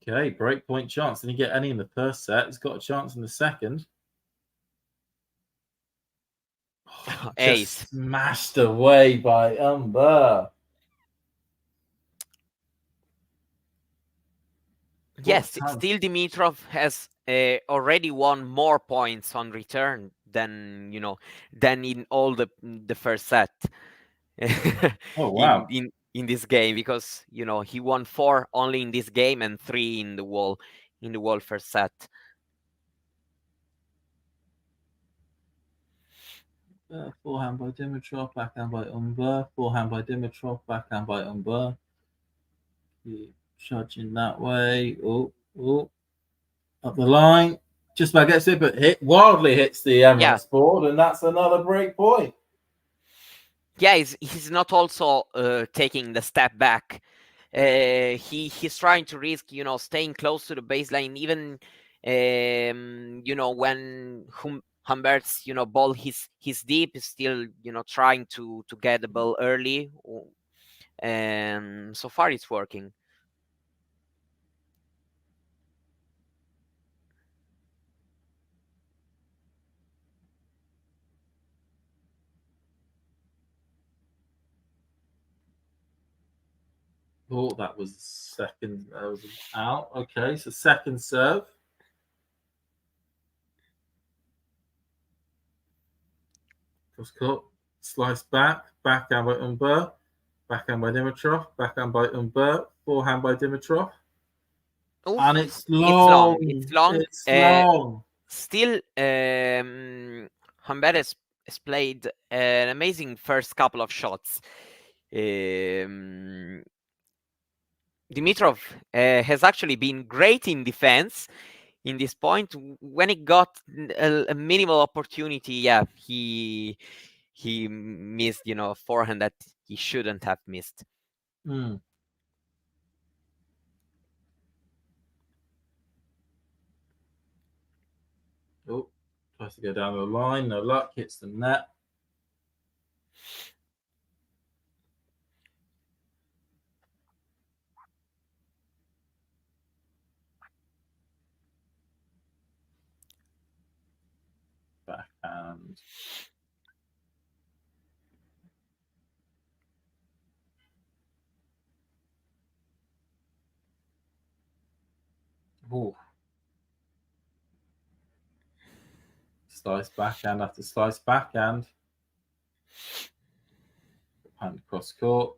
[SPEAKER 2] Okay, break point chance. Didn't he get any in the first set? He's got a chance in the second. Oh,
[SPEAKER 1] Ace.
[SPEAKER 2] just smashed away by Humbert.
[SPEAKER 1] Yes, still Dimitrov has already won more points on return than in all the first set.
[SPEAKER 2] Oh
[SPEAKER 1] in
[SPEAKER 2] wow.
[SPEAKER 1] in this game, because he won 4 only in this game and 3 in the wall first set.
[SPEAKER 2] Forehand by Dimitrov, backhand by Humbert. Forehand by Dimitrov, backhand by Humbert. Judging that way. Oh, up the line. Just about gets it, but wildly hits the
[SPEAKER 1] Yeah,
[SPEAKER 2] Emirates board, and that's another break point.
[SPEAKER 1] yeah, he's not also taking the step back. He's trying to risk, staying close to the baseline, even when Humbert's ball he's deep, is still trying to get the ball early. And so far it's working.
[SPEAKER 2] Oh, that was second. That was out. Okay, so second serve. Cross court. Slice back. Backhand by Humbert. Backhand by Dimitrov. Backhand by Humbert. Forehand by Dimitrov.
[SPEAKER 1] Oof,
[SPEAKER 2] And it's
[SPEAKER 1] it's long.
[SPEAKER 2] long.
[SPEAKER 1] It's long.
[SPEAKER 2] It's long.
[SPEAKER 1] Still, Humbert has played an amazing first couple of shots. Dimitrov has actually been great in defense in this point. When he got a minimal opportunity, yeah, he missed, a forehand that he shouldn't have missed.
[SPEAKER 2] Mm. Oh, tries to go down the line. No luck. Hits the net. Backhand. Ooh. Slice backhand after slice backhand. Hand cross court.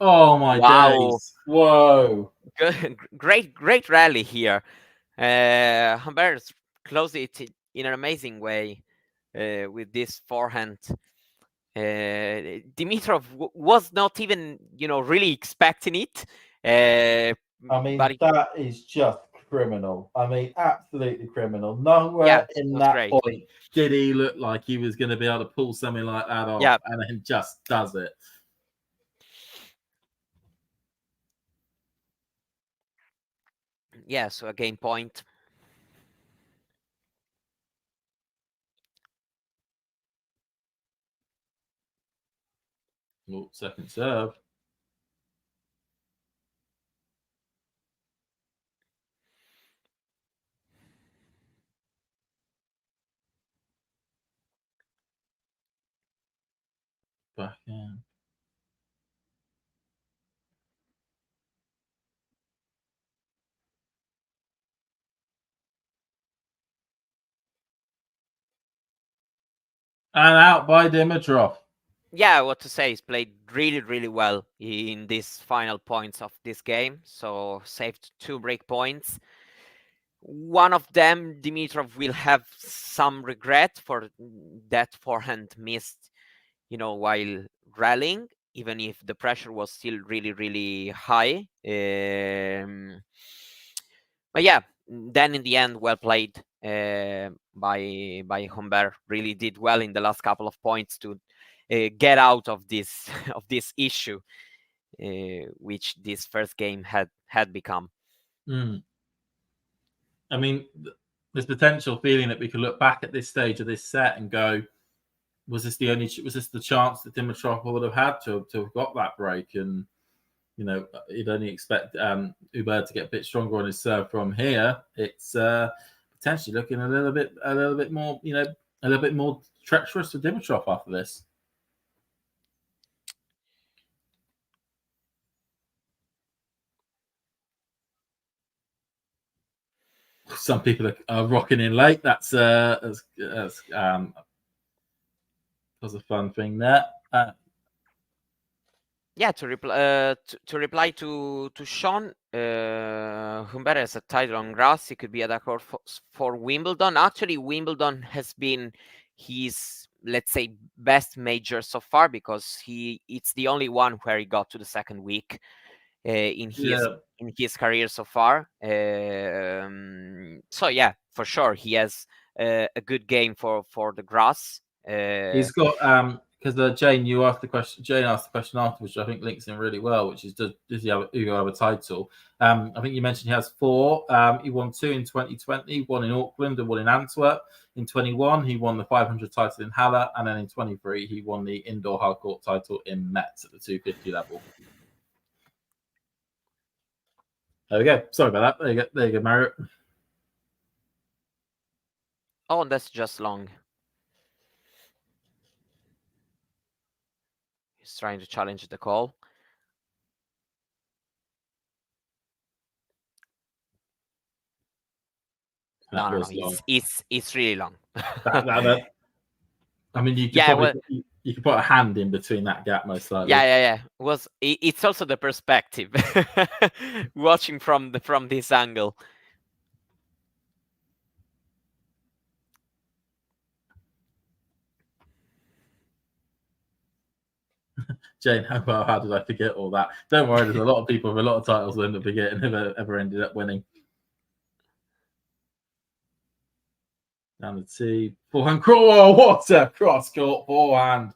[SPEAKER 2] Oh my
[SPEAKER 1] Wow.
[SPEAKER 2] days. Whoa.
[SPEAKER 1] Great rally here. Humbert closed it in an amazing way with this forehand. Dimitrov was not even, really expecting it.
[SPEAKER 2] I mean,
[SPEAKER 1] But
[SPEAKER 2] that is just criminal. I mean, absolutely criminal. Nowhere
[SPEAKER 1] yeah, it
[SPEAKER 2] in
[SPEAKER 1] was
[SPEAKER 2] that
[SPEAKER 1] great.
[SPEAKER 2] point did he look like he was going to be able to pull something like that off,
[SPEAKER 1] Yeah,
[SPEAKER 2] and then just does it.
[SPEAKER 1] yeah. So a game point.
[SPEAKER 2] Oh, second serve. Backhand. And out by Dimitrov.
[SPEAKER 1] Yeah, what to say? He's played really well in these final points of this game. So saved 2 break points. One of them, Dimitrov will have some regret for that forehand missed, while rallying, even if the pressure was still really high. But yeah, then in the end, well played by Humbert. Really did well in the last couple of points to get out of this of this issue, which this first game had become.
[SPEAKER 2] Mm. I mean, there's potential feeling that we could look back at this stage of this set and go, was this the chance that Dimitrov would have had to have got that break? And you'd only expect Humbert to get a bit stronger on his serve from here. It's potentially looking a little bit more, a little bit more treacherous for Dimitrov after this. Some people are rocking in late. That's was a fun thing there.
[SPEAKER 1] Yeah, to reply to Sean, Humbert has a title on grass. He could be a dark horse for Wimbledon. Actually, Wimbledon has been his, let's say, best major so far because it's the only one where he got to the second week in his career so far. So yeah, for sure, he has a good game for the grass.
[SPEAKER 2] He's got because Jane asked the question afterwards, which I think links in really well, which is does he have a title? I think you mentioned he has 4. He won 2 in 2020, 1 in Auckland and 1 in Antwerp. In 21, he won the 500 title in Halle, and then in 23, he won the indoor hard court title in Metz at the 250 level. There we go. Sorry about that. There you go, Mario.
[SPEAKER 1] Oh, that's just long. He's trying to challenge the call.
[SPEAKER 2] That
[SPEAKER 1] No.
[SPEAKER 2] was long.
[SPEAKER 1] It's really long.
[SPEAKER 2] That I mean, you could
[SPEAKER 1] Yeah,
[SPEAKER 2] probably
[SPEAKER 1] well,
[SPEAKER 2] you could put a hand in between that gap most likely.
[SPEAKER 1] yeah. It's also the perspective, watching from this angle.
[SPEAKER 2] Jane, how did I forget all that? Don't worry, there's a lot of people with a lot of titles who end up forgetting who ever ended up winning. Down the tee, forehand. Oh, what a cross court forehand!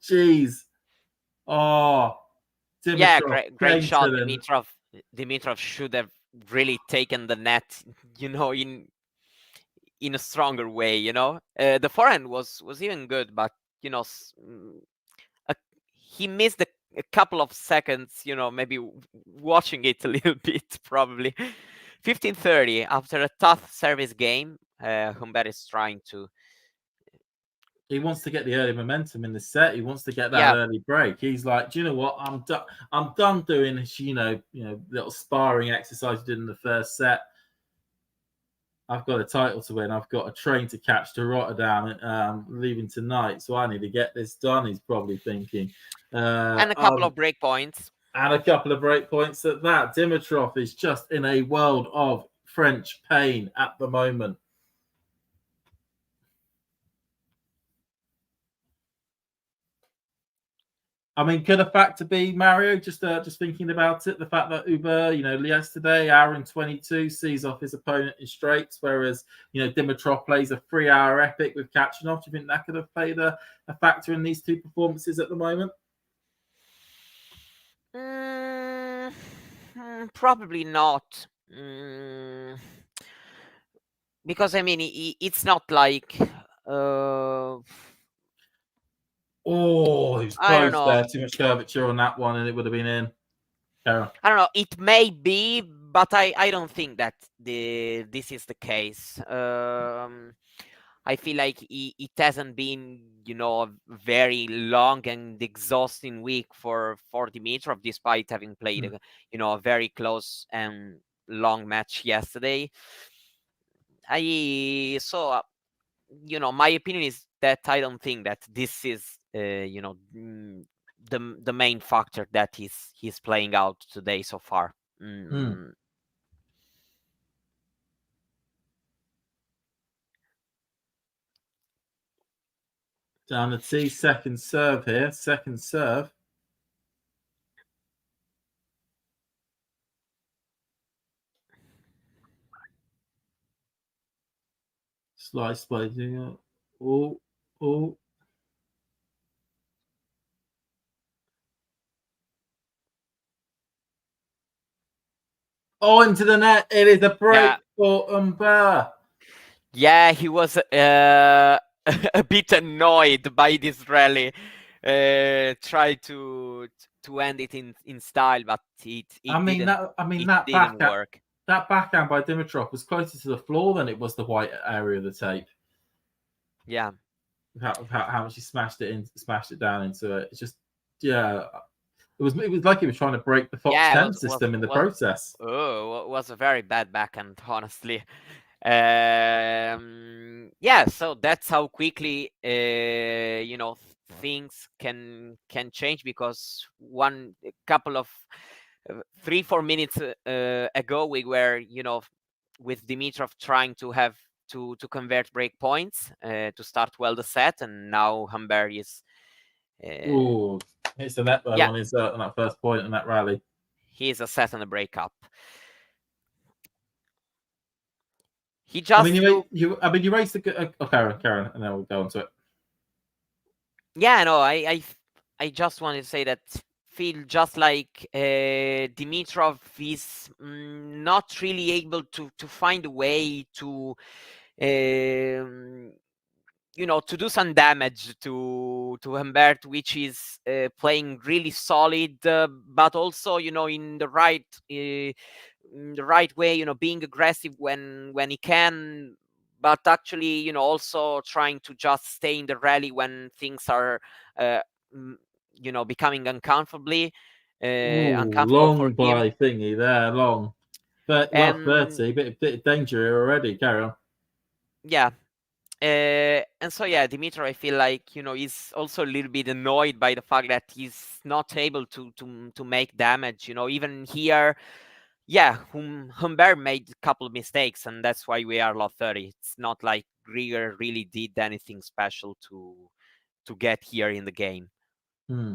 [SPEAKER 2] Jeez. Oh, Dimitrov,
[SPEAKER 1] Yeah, great shot.
[SPEAKER 2] Gaten.
[SPEAKER 1] Dimitrov should have really taken the net, in a stronger way. The forehand was even good, but he missed a couple of seconds. Maybe watching it a little bit, probably. 15:30 after a tough service game. Humbert is trying to.
[SPEAKER 2] He wants to get the early momentum in the set. He wants to get that
[SPEAKER 1] Yeah.
[SPEAKER 2] early break. He's like, do you know what? I'm done doing this, little sparring exercise you did in the first set. I've got a title to win. I've got a train to catch to Rotterdam, leaving tonight. So I need to get this done. He's probably thinking.
[SPEAKER 1] And a couple of break points.
[SPEAKER 2] And a couple of break points at that. Dimitrov is just in a world of French pain at the moment. I mean, could a factor be, Mario, just thinking about it, the fact that Humbert, yesterday, hour and 22, sees off his opponent in straights, whereas, Dimitrov plays a 3-hour epic with Kachanov. Do you think that could have played a factor in these two performances at the moment?
[SPEAKER 1] Probably not. Because, I mean, it's not like...
[SPEAKER 2] he was close there. Too much curvature on that one, and it would have been in.
[SPEAKER 1] I don't know. It may be, but I don't think that this is the case. I feel like it hasn't been, a very long and exhausting week for Dimitrov, despite having played, a very close and long match yesterday. My opinion is that I don't think that this is, the main factor that he's playing out today so far.
[SPEAKER 2] Down the tee, second serve here. Second serve. Slice blazing. Oh. Oh, into the net. It is a break for Humbert.
[SPEAKER 1] Yeah, he was a bit annoyed by this rally. Tried to end it in style, but it didn't work.
[SPEAKER 2] That backhand by Dimitrov was closer to the floor than it was the white area of the tape.
[SPEAKER 1] Yeah.
[SPEAKER 2] How much he smashed it down into it. It's just, yeah. It was like he was trying to break the Fox 10 system in the process.
[SPEAKER 1] Oh, it was a very bad backhand, honestly. So that's how quickly things can change, because a couple of 3-4 minutes ago we were with Dimitrov trying to have to convert break points to start well the set, and now Humbert is
[SPEAKER 2] hits the net on that first point in that rally.
[SPEAKER 1] He's a set and a breakup. He just.
[SPEAKER 2] You raised the. Karen, and then we'll go on to it.
[SPEAKER 1] Yeah, no, I just wanted to say that feel just like Dimitrov is not really able to find a way to to do some damage to Humbert, which is playing really solid, but also in the right way, being aggressive when he can, but actually also trying to just stay in the rally when things are becoming
[SPEAKER 2] Ooh,
[SPEAKER 1] uncomfortable for
[SPEAKER 2] long
[SPEAKER 1] him.
[SPEAKER 2] by thingy there, long. But well,
[SPEAKER 1] And
[SPEAKER 2] 30, bit of danger here already. Carry on.
[SPEAKER 1] yeah, and so yeah, Dimitrov, I feel like is also a little bit annoyed by the fact that he's not able to make damage. Even here, yeah, Humbert made a couple of mistakes, and that's why we are lot 30. It's not like Grigor really did anything special to get here in the game.
[SPEAKER 2] Hmm.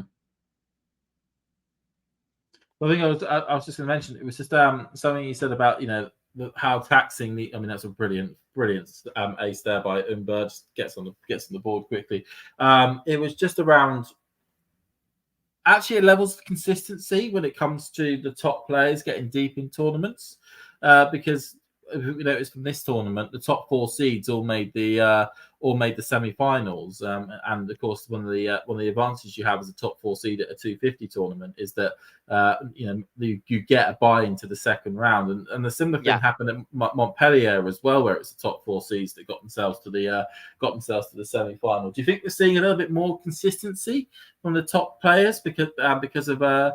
[SPEAKER 2] Well, I think I was just going to mention it was just something you said about how taxing the. I mean, that's a brilliant ace there by Humbert. Just gets on the board quickly. It was just around actually levels of consistency when it comes to the top players getting deep in tournaments, because we noticed from this tournament the top four seeds all made the semi-finals, and of course one of the advantages you have as a top four seed at a 250 tournament is that you get a buy into the second round, and the similar thing
[SPEAKER 1] Yeah.
[SPEAKER 2] happened at Montpellier as well, where it's the top four seeds that got themselves to the semi-final. Do you think we're seeing a little bit more consistency from the top players because of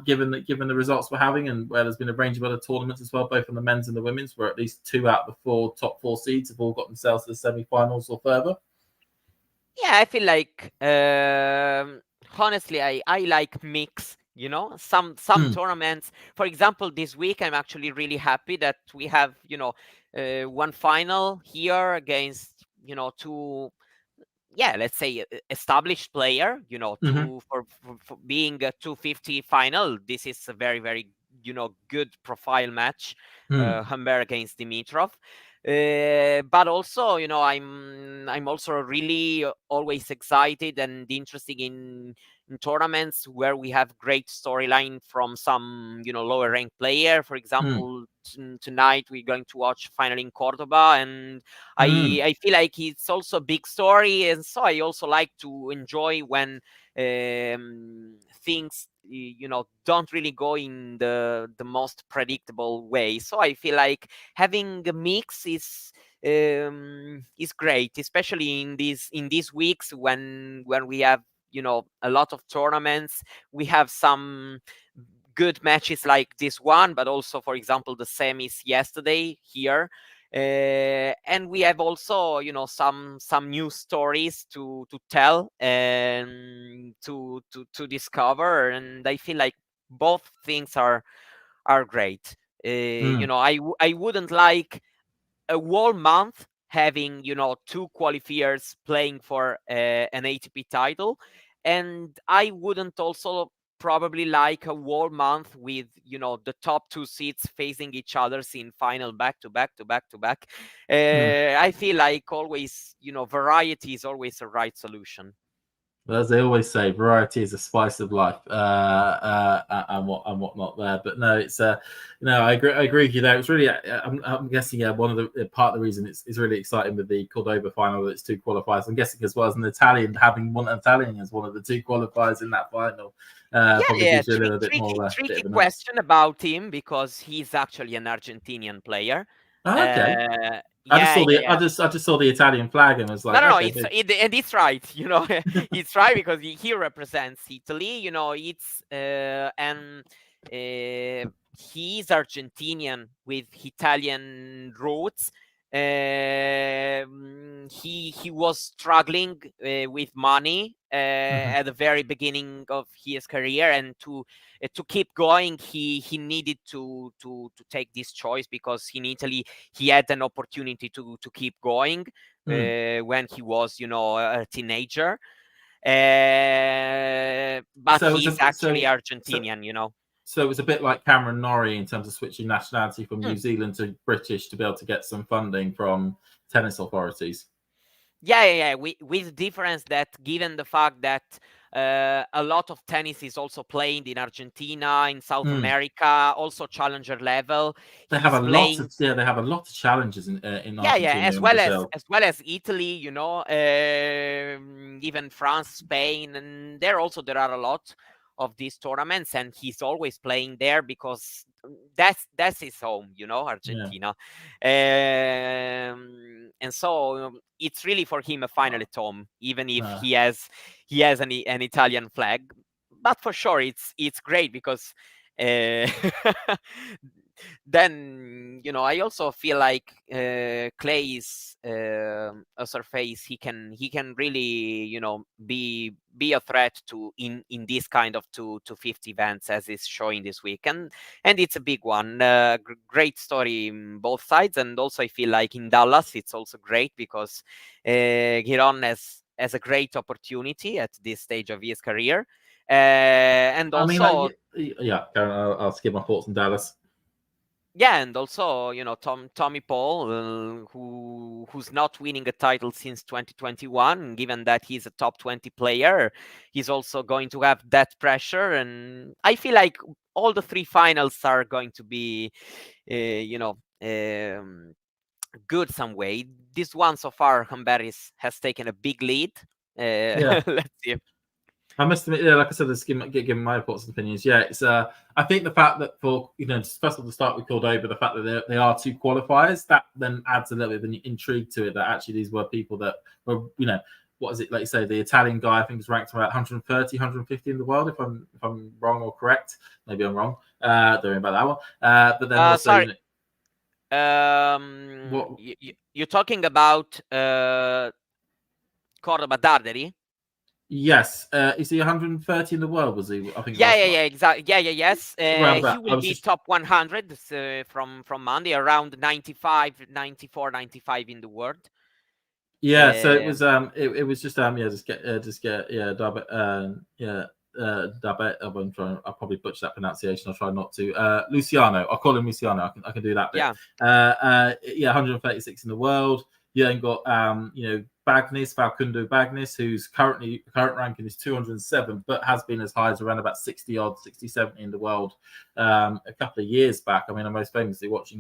[SPEAKER 2] given the results we're having, and where there's been a range of other tournaments as well, both on the men's and the women's, where at least 2 out of the top four seeds have all got themselves to the semi-finals or further?
[SPEAKER 1] Yeah, I feel like honestly, I like mix. Some tournaments. For example, this week I'm actually really happy that we have one final here against two, yeah, let's say established player.
[SPEAKER 2] Mm-hmm.
[SPEAKER 1] For being a 250 final. This is a very very good profile match.
[SPEAKER 2] Mm.
[SPEAKER 1] Humbert against Dimitrov. But also, I'm also really always excited and interested in tournaments where we have great storyline from some lower ranked player. For
[SPEAKER 2] Mm.
[SPEAKER 1] example, tonight we're going to watch final in Cordoba, and
[SPEAKER 2] Mm.
[SPEAKER 1] I feel like it's also a big story, and so I also like to enjoy when things don't really go in the most predictable way. So I feel like having a mix is great, especially in these weeks when we have a lot of tournaments. We have some good matches like this one, but also, for example, the semis yesterday here. And we have also some new stories to tell and to discover, and I feel like both things are great.
[SPEAKER 2] Mm.
[SPEAKER 1] I wouldn't like a whole month having two qualifiers playing for an ATP title, and I wouldn't also probably like a whole month with the top two seeds facing each others in final back to back to back to back.
[SPEAKER 2] Mm.
[SPEAKER 1] I feel like always variety is always the right solution.
[SPEAKER 2] Well, as they always say, variety is a spice of life, and whatnot there. But no, it's I agree with you there. It's really, I'm guessing, one of the part of the reason it's really exciting with the Cordoba final that it's two qualifiers. I'm guessing as well as an Italian having one Italian as one of the two qualifiers in that final,
[SPEAKER 1] Yeah,
[SPEAKER 2] probably
[SPEAKER 1] yeah,
[SPEAKER 2] gives you a little bit more of a bit
[SPEAKER 1] tricky
[SPEAKER 2] of a nudge.
[SPEAKER 1] question about him because he's actually an Argentinian player.
[SPEAKER 2] Oh, okay.
[SPEAKER 1] Yeah,
[SPEAKER 2] I just
[SPEAKER 1] yeah,
[SPEAKER 2] saw
[SPEAKER 1] yeah.
[SPEAKER 2] I just saw the Italian flag and was
[SPEAKER 1] No,
[SPEAKER 2] like,
[SPEAKER 1] no, no.
[SPEAKER 2] okay,
[SPEAKER 1] And it's right. It's right because he represents Italy. It's and he's Argentinian with Italian roots. He was struggling with money
[SPEAKER 2] Mhm.
[SPEAKER 1] at the very beginning of his career, and to keep going, he needed to take this choice because in Italy he had an opportunity to keep going
[SPEAKER 2] Mm.
[SPEAKER 1] when he was, a teenager. But
[SPEAKER 2] So it's
[SPEAKER 1] he's
[SPEAKER 2] a
[SPEAKER 1] actually
[SPEAKER 2] so
[SPEAKER 1] Argentinian.
[SPEAKER 2] So it was a bit like Cameron Norrie in terms of switching nationality from
[SPEAKER 1] Hmm.
[SPEAKER 2] New Zealand to British to be able to get some funding from tennis authorities.
[SPEAKER 1] Yeah, yeah, yeah. With the difference that given the fact that a lot of tennis is also played in Argentina, in South
[SPEAKER 2] Mm.
[SPEAKER 1] America, also challenger level,
[SPEAKER 2] They have
[SPEAKER 1] he's
[SPEAKER 2] a lot
[SPEAKER 1] playing.
[SPEAKER 2] of they have a lot of challenges in
[SPEAKER 1] Yeah, yeah,
[SPEAKER 2] Argentina
[SPEAKER 1] as
[SPEAKER 2] and
[SPEAKER 1] well as
[SPEAKER 2] Brazil.
[SPEAKER 1] as well as Italy, even France, Spain, and there are a lot of these tournaments, and he's always playing there because that's his home,
[SPEAKER 2] Yeah.
[SPEAKER 1] Argentina. And so it's really for him a final at home, even if
[SPEAKER 2] No.
[SPEAKER 1] he has an Italian flag. But for sure, it's great because uh, then I also feel like Clay is a surface he can really be a threat to in this kind of 250 events as is showing this week, and it's a big one. Great story in both sides, and also I feel like in Dallas it's also great because Giron has a great opportunity at this stage of his career, and
[SPEAKER 2] I mean,
[SPEAKER 1] also
[SPEAKER 2] yeah. I'll skip my thoughts on Dallas.
[SPEAKER 1] yeah, and also Tommy Paul, who's not winning a title since 2021. Given that he's a top 20 player, he's also going to have that pressure, and I feel like all the three finals are going to be, good some way. This one so far, Humbert has taken a big lead.
[SPEAKER 2] Yeah.
[SPEAKER 1] Let's see.
[SPEAKER 2] I must admit, yeah, like I said, let's give my thoughts and opinions. Yeah, it's I think the fact that for first of all, the start we called over the fact that they are two qualifiers, that then adds a little bit of an intrigue to it. That actually these were people that were, what is it? Like you say, the Italian guy I think is ranked about 130, 150 in the world. If I'm wrong or correct, maybe I'm wrong. Don't worry about that one. But then also,
[SPEAKER 1] Sorry.
[SPEAKER 2] what?
[SPEAKER 1] You're talking about Cordoba Darderi?
[SPEAKER 2] Yes, is he 130 in the world? Was he? I think
[SPEAKER 1] Yeah,
[SPEAKER 2] last
[SPEAKER 1] yeah,
[SPEAKER 2] night.
[SPEAKER 1] yeah, exactly. Yeah, yeah, yes.
[SPEAKER 2] Around
[SPEAKER 1] He
[SPEAKER 2] that. I
[SPEAKER 1] will
[SPEAKER 2] was
[SPEAKER 1] be
[SPEAKER 2] just
[SPEAKER 1] top 100 from Monday, around 95, 94, 95 in the world.
[SPEAKER 2] Yeah, so it
[SPEAKER 1] Uh,
[SPEAKER 2] was it was just yeah, just get yeah, Dabet yeah, Dabet, I'm trying, I'll probably butcher that pronunciation, I'll try not to. Luciano, I'll call him Luciano, I can do that bit.
[SPEAKER 1] yeah,
[SPEAKER 2] Yeah, 136 in the world. You then got Bagnis, Falcundo Bagnis, whose current ranking is 207, but has been as high as around about 60 odd, 60, 70 in the world a couple of years back. I mean, I'm most famously watched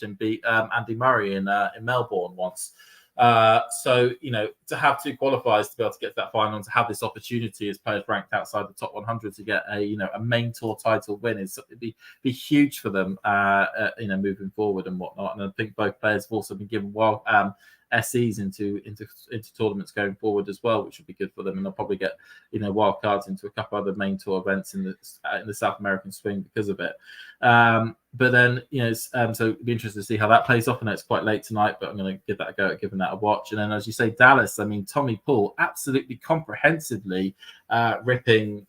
[SPEAKER 2] him beat Andy Murray in Melbourne once. So to have two qualifiers to be able to get to that final and to have this opportunity as players ranked outside the top 100 to get a main tour title win it'd be huge for them moving forward and whatnot. And I think both players have also been given SEs into tournaments going forward as well, which would be good for them. And they'll probably get wild cards into a couple other main tour events in the South American swing because of it. But then so it'd be interesting to see how that plays off. I know it's quite late tonight, but I'm going to give that a go at giving that a watch. And then, as you say, Dallas. I mean, Tommy Paul absolutely comprehensively ripping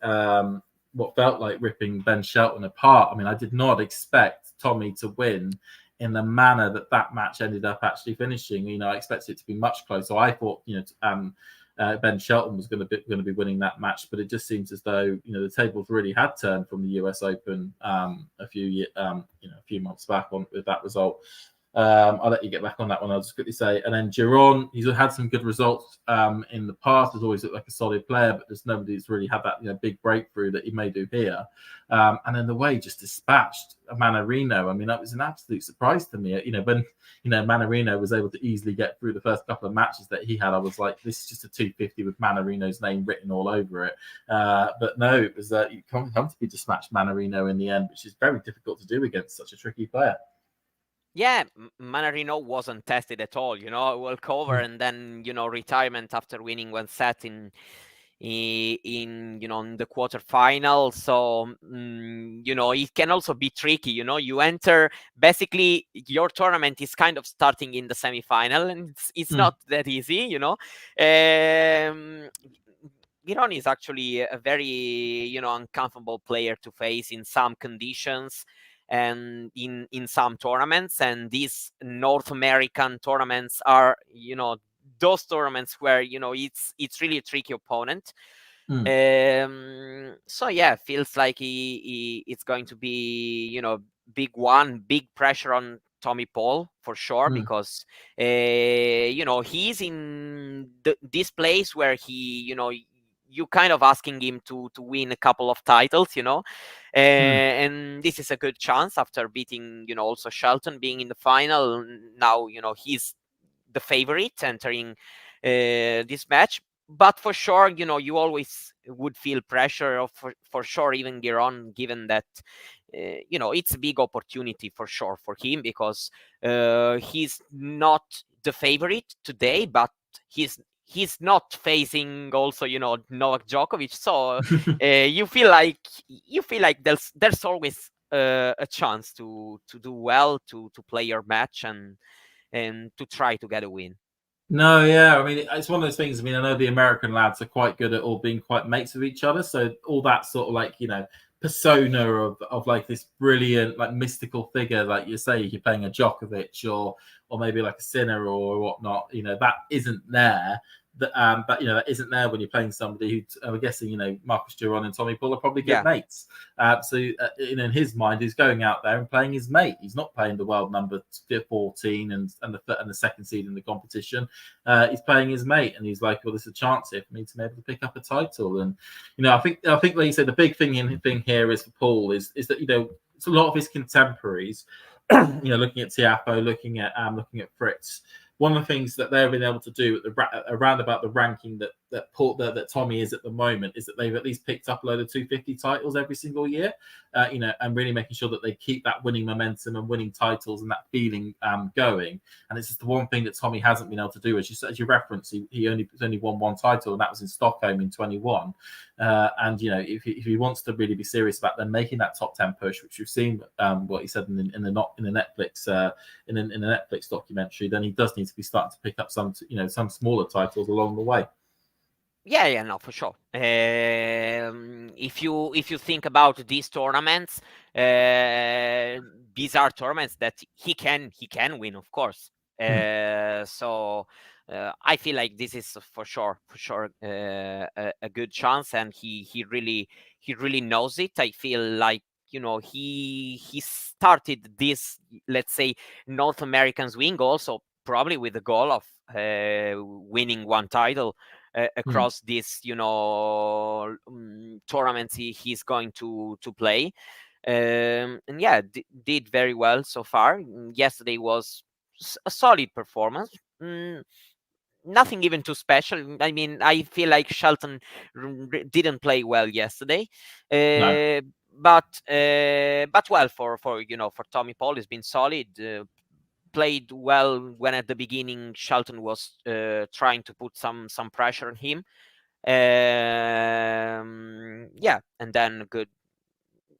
[SPEAKER 2] what felt like ripping Ben Shelton apart. I mean, I did not expect Tommy to win in the manner that match ended up actually finishing. I expected it to be much closer. I thought, Ben Shelton was going to be winning that match, but it just seems as though the tables really had turned from the U.S. Open a few months back with that result. I'll let you get back on that one. I'll just quickly say, and then Giron, he's had some good results in the past. Has always looked like a solid player, but there's nobody that's really had that big breakthrough that he may do here. And then the way he just dispatched Manarino, I mean, that was an absolute surprise to me. When Manarino was able to easily get through the first couple of matches that he had, I was like, this is just a 250 with Manarino's name written all over it. But no, it was you can't comfortably dispatch Manarino in the end, which is very difficult to do against such a tricky player.
[SPEAKER 1] yeah. Manarino wasn't tested at all. Walkover and then retirement after winning one set in in the quarterfinal. So it can also be tricky. You enter, basically your tournament is kind of starting in the semifinal, and it's not that easy. Giron is actually a very uncomfortable player to face in some conditions and in some tournaments, and these North American tournaments are those tournaments where it's really a tricky opponent. So yeah, feels like it's going to be big pressure on Tommy Paul for sure, because he's in this place where he you kind of asking him to win a couple of titles, and this is a good chance after beating also Shelton, being in the final. Now he's the favorite entering this match. But for sure, you always would feel pressure of for sure, even Giron, given that it's a big opportunity for sure for him, because he's not the favorite today, but he's not facing also, Novak Djokovic. So you feel like there's always a chance to do well, to play your match, and to try to get a win.
[SPEAKER 2] No, yeah, I mean it's one of those things. I mean, I know the American lads are quite good at all being quite mates with each other, so all that sort of like persona of like this brilliant like mystical figure, like you say, you're playing a Djokovic or maybe like a Sinner or whatnot. That isn't there. But that isn't there when you're playing somebody who I'm guessing Marcus Giron and Tommy Paul are probably good
[SPEAKER 1] Yeah.
[SPEAKER 2] mates. So in his mind, he's going out there and playing his mate. He's not playing the world number 14 and the second seed in the competition. He's playing his mate, and he's like, well, there's a chance here for me to be able to pick up a title. And I think like you said, the big thing here is for Paul is that it's a lot of his contemporaries. Looking at Tiafoe, looking at Fritz. One of the things that they've been able to do around about the ranking that Tommy is at the moment is that they've at least picked up a load of 250 titles every single year, and really making sure that they keep that winning momentum and winning titles and that feeling going. And it's just the one thing that Tommy hasn't been able to do. As you referenced, he only won one title, and that was in Stockholm in 21. And if he wants to really be serious about then making that top 10 push, which we've seen what he said in the Netflix documentary, then he does need to be starting to pick up some smaller titles along the way.
[SPEAKER 1] Yeah, no, for sure. If you think about these tournaments, these are tournaments that he can win, of course. So I feel like this is for sure a good chance, and he really knows it. I feel like he started this, let's say, North American swing also probably with the goal of winning one title across these tournaments he's going to play, and yeah, did very well so far. Yesterday was a solid performance. Nothing even too special. I mean, I feel like Shelton didn't play well yesterday.
[SPEAKER 2] No.
[SPEAKER 1] But well, for Tommy Paul, has been solid. Played well when at the beginning Shelton was trying to put some pressure on him. Yeah, and then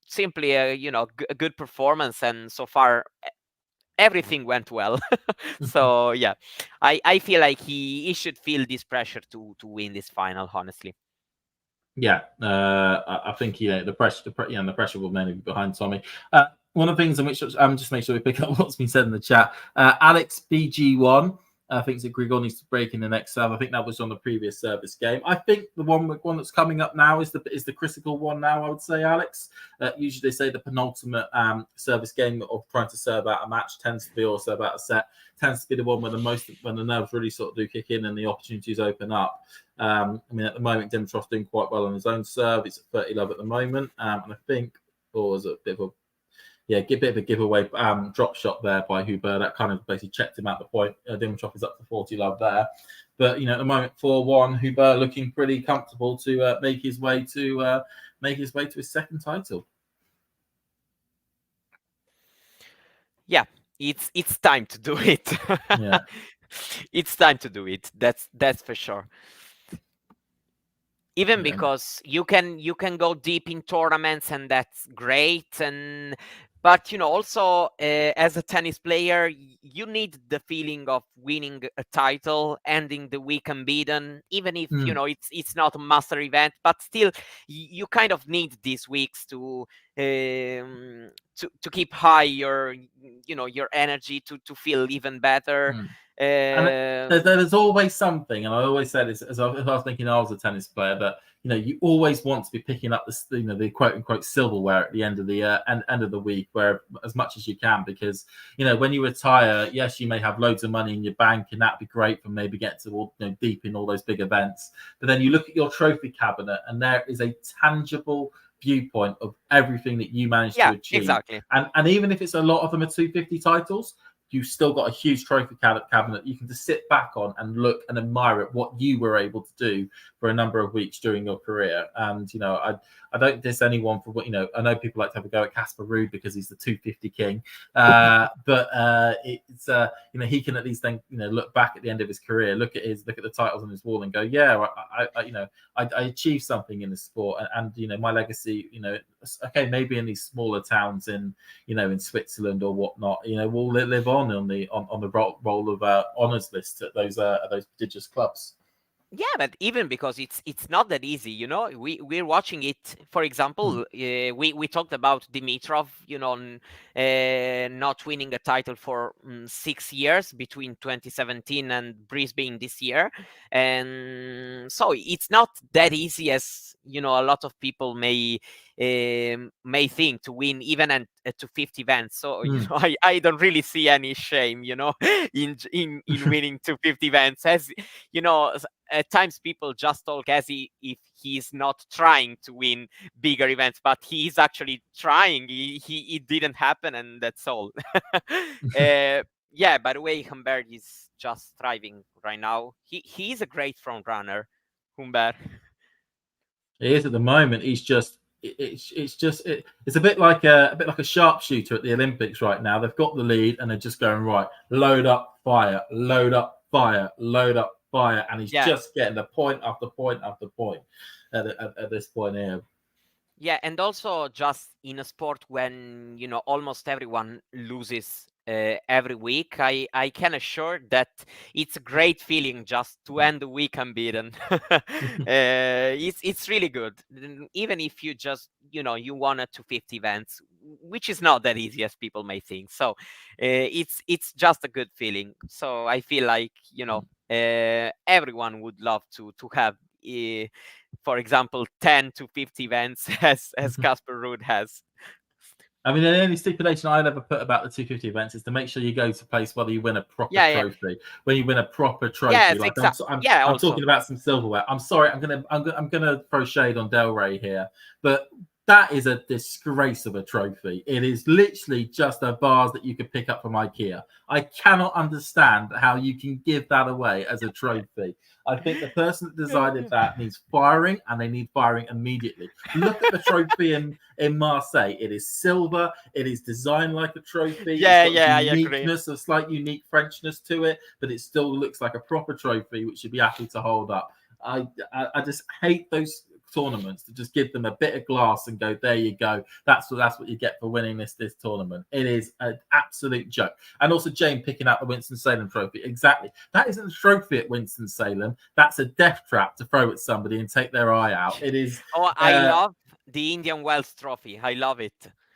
[SPEAKER 1] simply a good performance, and so far everything went well. So yeah, I feel like he should feel this pressure to win this final, honestly.
[SPEAKER 2] Yeah, I think the pressure will mainly be behind Tommy. One of the things in which just make sure we pick up what's been said in the chat. Alex BG1 thinks that Grigor needs to break in the next serve. I think that was on the previous service game. I think the one that's coming up now is the critical one now, I would say, Alex. Usually they say the penultimate service game of trying to serve out a match tends to be, or serve out a set, tends to be the one when the nerves really sort of do kick in and the opportunities open up. I mean, at the moment, Dimitrov's doing quite well on his own serve. He's at 30 love at the moment. And I think, was a bit of a giveaway drop shot there by Humbert. That kind of basically checked him out the point. Dimitrov is up to 40 love there. But, at the moment, 4-1, Humbert looking pretty comfortable to make his way to his second title.
[SPEAKER 1] Yeah, it's time to do it.
[SPEAKER 2] Yeah.
[SPEAKER 1] It's time to do it. That's for sure. Even because you can go deep in tournaments, and that's great. But also as a tennis player, you need the feeling of winning a title, ending the week unbeaten, even if it's not a master event. But still, you kind of need these weeks to keep high your energy, to feel even better.
[SPEAKER 2] And there's always something, and I always say this as I was thinking I was a tennis player, that you always want to be picking up the quote unquote silverware at the end of the end of the week, where as much as you can, because when you retire, yes, you may have loads of money in your bank, and that'd be great for maybe get to deep in all those big events. But then you look at your trophy cabinet, and there is a tangible viewpoint of everything that you managed to achieve.
[SPEAKER 1] Exactly.
[SPEAKER 2] And even if it's a lot of them are 250 titles, you've still got a huge trophy cabinet you can just sit back on and look and admire at what you were able to do for a number of weeks during your career. And I don't diss anyone for what I know people like to have a go at Casper Ruud because he's the 250 king, but it's he can at least then look back at the end of his career, look at the titles on his wall, and go, yeah, I achieved something in the sport, and my legacy, okay, maybe in these smaller towns in in Switzerland or whatnot, will live on the roll of honors list at those prestigious clubs.
[SPEAKER 1] Yeah, but even because it's not that easy, we're watching it. For example, we talked about Dimitrov, not winning a title for 6 years between 2017 and Brisbane this year, and so it's not that easy as a lot of people may think to win even at 250 events. So I don't really see any shame, in winning 250 events, as at times people just talk as if he's not trying to win bigger events, but he's actually trying. It didn't happen, and that's all. Yeah, by the way, Humbert is just thriving right now. He's a great front runner, Humbert.
[SPEAKER 2] He is at the moment. He's just it's a bit like a sharpshooter at the Olympics right now. They've got the lead and they're just going, right, load up, fire, load up, fire, load up, fire, and he's just getting the point after point after point at this point here.
[SPEAKER 1] Yeah, and also just in a sport when almost everyone loses every week, I can assure that it's a great feeling just to end the week unbeaten. It's really good, even if you just you won a 250 events, which is not that easy as people may think. So it's just a good feeling. So I feel like everyone would love to have for example 10 to 50 events as Casper Ruud has.
[SPEAKER 2] I mean, the only stipulation I'd ever put about the 250 events is to make sure you go to a place whether you win a proper trophy. When you win a proper trophy,
[SPEAKER 1] yes,
[SPEAKER 2] like
[SPEAKER 1] exactly.
[SPEAKER 2] I'm talking about some silverware. I'm sorry, I'm gonna throw shade on Del Rey here, but that is a disgrace of a trophy. It is literally just a vase that you could pick up from IKEA. I cannot understand how you can give that away as a trophy. I think the person that decided that needs firing, and they need firing immediately. Look at the trophy in Marseille. It is silver. It is designed like a trophy.
[SPEAKER 1] Yeah, I agree.
[SPEAKER 2] A slight unique Frenchness to it, but it still looks like a proper trophy, which you'd be happy to hold up. I just hate those tournaments to just give them a bit of glass and go, there you go, that's what you get for winning this tournament. It is an absolute joke. And also Jane picking out the Winston-Salem trophy, exactly, that isn't a trophy at Winston-Salem, that's a death trap to throw at somebody and take their eye out. It is
[SPEAKER 1] I love the Indian Wells trophy. I love it.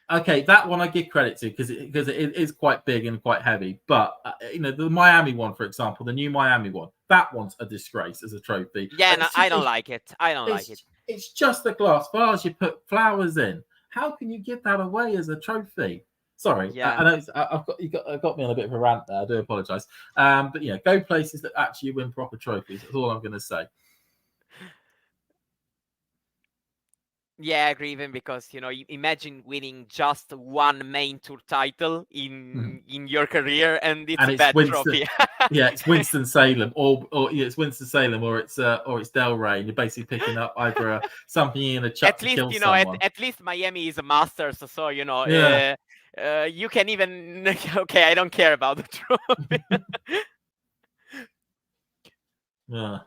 [SPEAKER 2] Okay, that one I give credit to because it is quite big and quite heavy. But the Miami one, for example, the new Miami one, that one's a disgrace as a trophy.
[SPEAKER 1] Yeah, no, I don't like it. I don't like it.
[SPEAKER 2] It's just a glass vase you put flowers in. How can you give that away as a trophy? Sorry,
[SPEAKER 1] yeah.
[SPEAKER 2] I know I've got me on a bit of a rant there. I do apologise. But go places that actually win proper trophies. That's all I'm going to say.
[SPEAKER 1] Yeah, I agree. Even because imagine winning just one main tour title in your career, and it's bad trophy.
[SPEAKER 2] Yeah, it's Winston-Salem, or it's Winston-Salem, or it's Del Rey. And you're basically picking up either something in a chuck to kill someone.
[SPEAKER 1] At least Miami is a Masters, so you can even okay. I don't care about the trophy.
[SPEAKER 2] Yeah.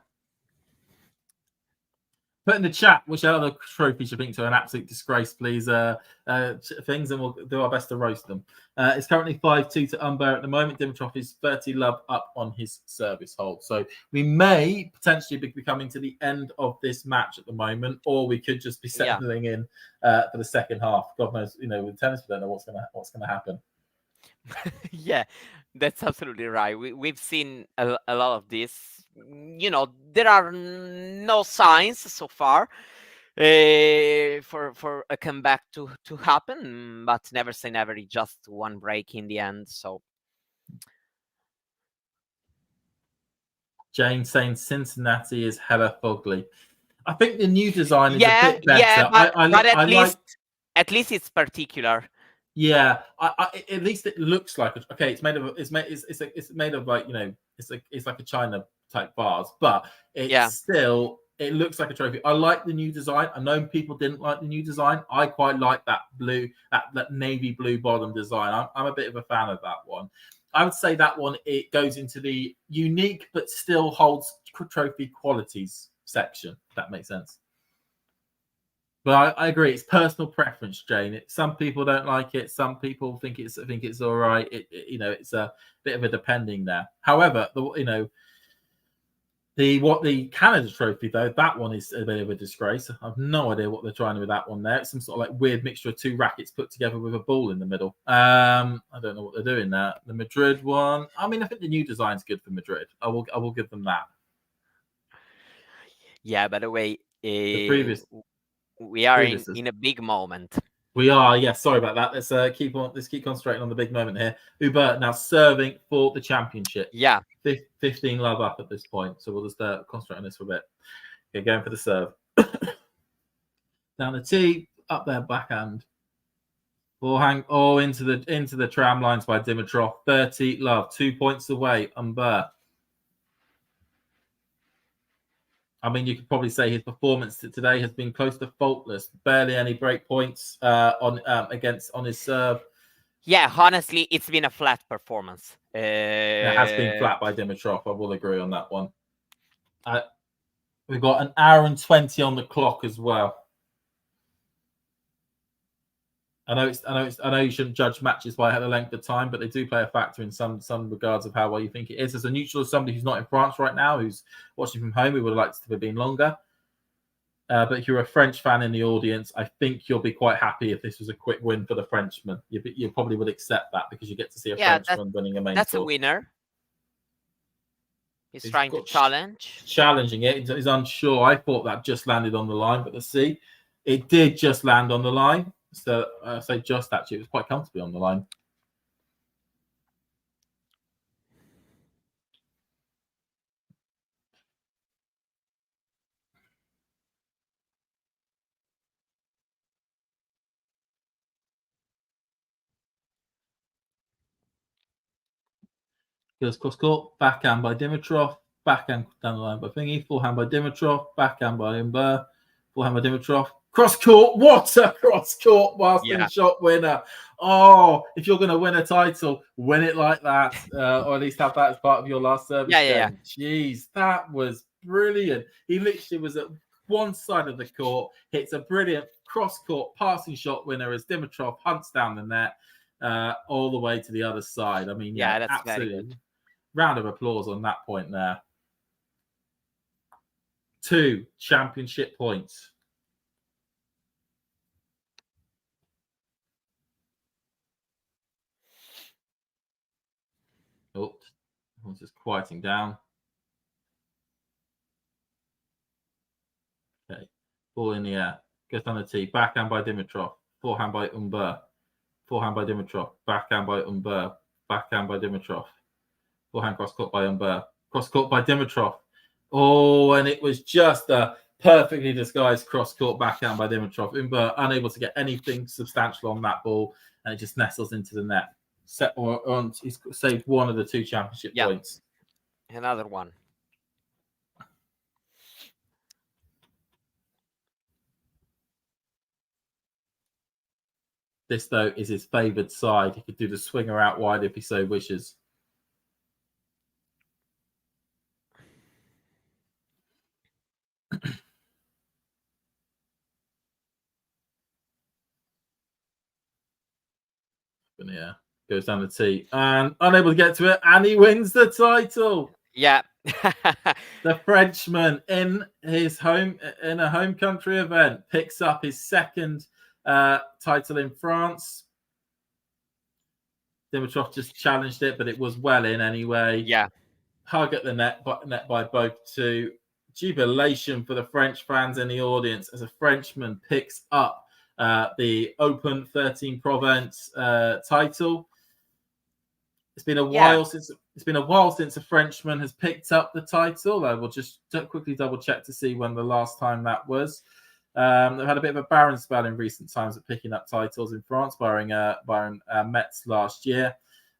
[SPEAKER 2] Put in the chat which other trophies you think are an absolute disgrace, please. Things, and we'll do our best to roast them. It's currently 5-2 to Humbert at the moment. Dimitrov is 30 love up on his service hold. So we may potentially be coming to the end of this match at the moment, or we could just be settling in for the second half. God knows, with tennis, we don't know what's gonna happen.
[SPEAKER 1] Yeah, that's absolutely right. We've seen a lot of this. There are no signs so far for a comeback to happen, but never say never. Just one break in the end. So
[SPEAKER 2] Jane saying Cincinnati is hella fugly. I think the new design is a bit better.
[SPEAKER 1] Yeah, but at least it's particular.
[SPEAKER 2] Yeah, at least it looks like it's made of like it's like a China type vase, but it's still It looks like a trophy. I like the new design. I know people didn't like the new design. I quite like that blue, that navy blue bottom design. I'm a bit of a fan of that one. I would say that one, it goes into the unique but still holds trophy qualities section, if that makes sense. But I agree. It's personal preference, Jane. Some people don't like it. Some people think it's all right. It's a bit of a depending there. However, the Canada Trophy though, that one is a bit of a disgrace. I've no idea what they're trying with that one there. It's some sort of like weird mixture of two rackets put together with a ball in the middle. I don't know what they're doing there. The Madrid one. I mean, I think the new design's good for Madrid. I will give them that.
[SPEAKER 1] Yeah. By the way,
[SPEAKER 2] The previous.
[SPEAKER 1] we are in a big moment.
[SPEAKER 2] We are, yes. Sorry about that. Let's keep concentrating on the big moment here. Humbert now serving for the championship.
[SPEAKER 1] Yeah.
[SPEAKER 2] 15 love up at this point. So we'll just concentrate on this for a bit. Okay, going for the serve. Down the tee, up there, backhand. Forehand, into the tram lines by Dimitrov. 30 love, 2 points away. Humbert. I mean, you could probably say his performance today has been close to faultless. Barely any break points on his serve.
[SPEAKER 1] Yeah, honestly, it's been a flat performance.
[SPEAKER 2] It has been flat by Dimitrov. I will agree on that one. We've got an hour and 20 on the clock as well. I know you shouldn't judge matches by the length of time, but they do play a factor in some regards of how well you think it is. As a neutral, as somebody who's not in France right now, who's watching from home, we would have liked it to have been longer. But if you're a French fan in the audience, I think you'll be quite happy if this was a quick win for the Frenchman. You probably would accept that because you get to see a Frenchman winning a main
[SPEAKER 1] That's
[SPEAKER 2] tour.
[SPEAKER 1] A winner. He's trying to challenge.
[SPEAKER 2] Challenging it. He's unsure. I thought that just landed on the line, but let's see. It did just land on the line. So I say just actually, it was quite comfortably on the line. Goes cross court, backhand by Dimitrov, backhand down the line by Thingy, forehand by Dimitrov, backhand by Humbert, forehand by Dimitrov, cross court. What a cross court Marston shot winner! Oh, if you're going to win a title, win it like that, or at least have that as part of your last service game.
[SPEAKER 1] Yeah.
[SPEAKER 2] Jeez, that was brilliant. He literally was at one side of the court, hits a brilliant cross court passing shot winner as Dimitrov hunts down the net all the way to the other side. I mean,
[SPEAKER 1] that's
[SPEAKER 2] absolutely.
[SPEAKER 1] very good.
[SPEAKER 2] Round of applause on that point there. 2 championship points. Oh, everyone's just quieting down. Okay, ball in the air. Goes down the tee. Backhand by Dimitrov. Forehand by Humbert. Forehand by Dimitrov. Backhand by Humbert. Backhand by Dimitrov. Forehand cross court by Humbert. Cross court by Dimitrov. Oh, and it was just a perfectly disguised cross court backhand by Dimitrov. Humbert unable to get anything substantial on that ball, and it just nestles into the net. He's saved one of the 2 championship points.
[SPEAKER 1] Another one.
[SPEAKER 2] This, though, is his favoured side. He could do the swinger out wide if he so wishes. Yeah, goes down the tee and unable to get to it, and he wins the title.
[SPEAKER 1] Yeah.
[SPEAKER 2] The Frenchman in a home country event picks up his second title in France. Dimitrov just challenged it, but it was well in anyway.
[SPEAKER 1] Yeah.
[SPEAKER 2] Hug at the net by both 2. Jubilation for the French fans in the audience as a Frenchman picks up the Open 13 Provence title. It's been a while since a Frenchman has picked up the title. I will just quickly double check to see when the last time that was. They've had a bit of a barren spell in recent times at picking up titles in France, barring Metz last year.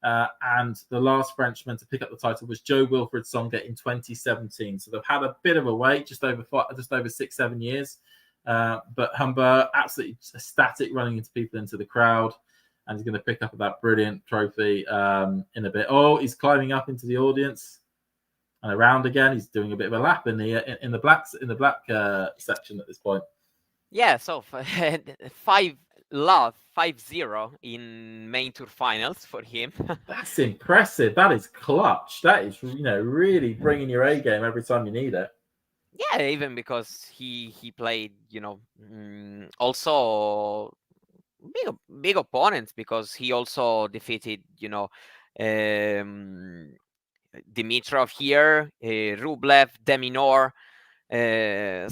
[SPEAKER 2] And the last Frenchman to pick up the title was Jo-Wilfried Tsonga in 2017. So they've had a bit of a wait, just over 6-7 years. But Humbert absolutely ecstatic, running into people into the crowd, and he's going to pick up that brilliant trophy in a bit. Oh, he's climbing up into the audience and around again. He's doing a bit of a lap in the black section at this point.
[SPEAKER 1] Yeah, so 5-0 in main tour finals for him.
[SPEAKER 2] That's impressive. That is clutch. That is, really bringing your A game every time you need it.
[SPEAKER 1] Yeah, even because he played, also big opponents, because he also defeated, Dimitrov here, Rublev, Deminor.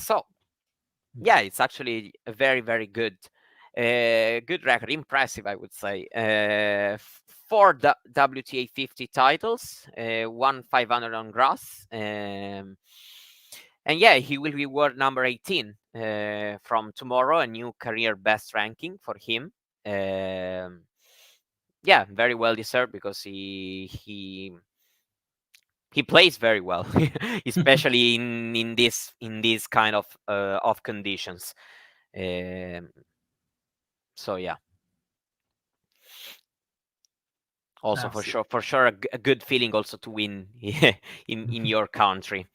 [SPEAKER 1] So yeah, it's actually a very, very good record. Impressive, I would say. 4 WTA 50 titles, 1 500 on grass. And yeah, he will be world number 18 from tomorrow, a new career best ranking for him. Yeah, very well deserved, because he plays very well, especially in this kind of conditions. So yeah. Also,
[SPEAKER 2] Absolutely.
[SPEAKER 1] for sure, a good feeling also to win in your country.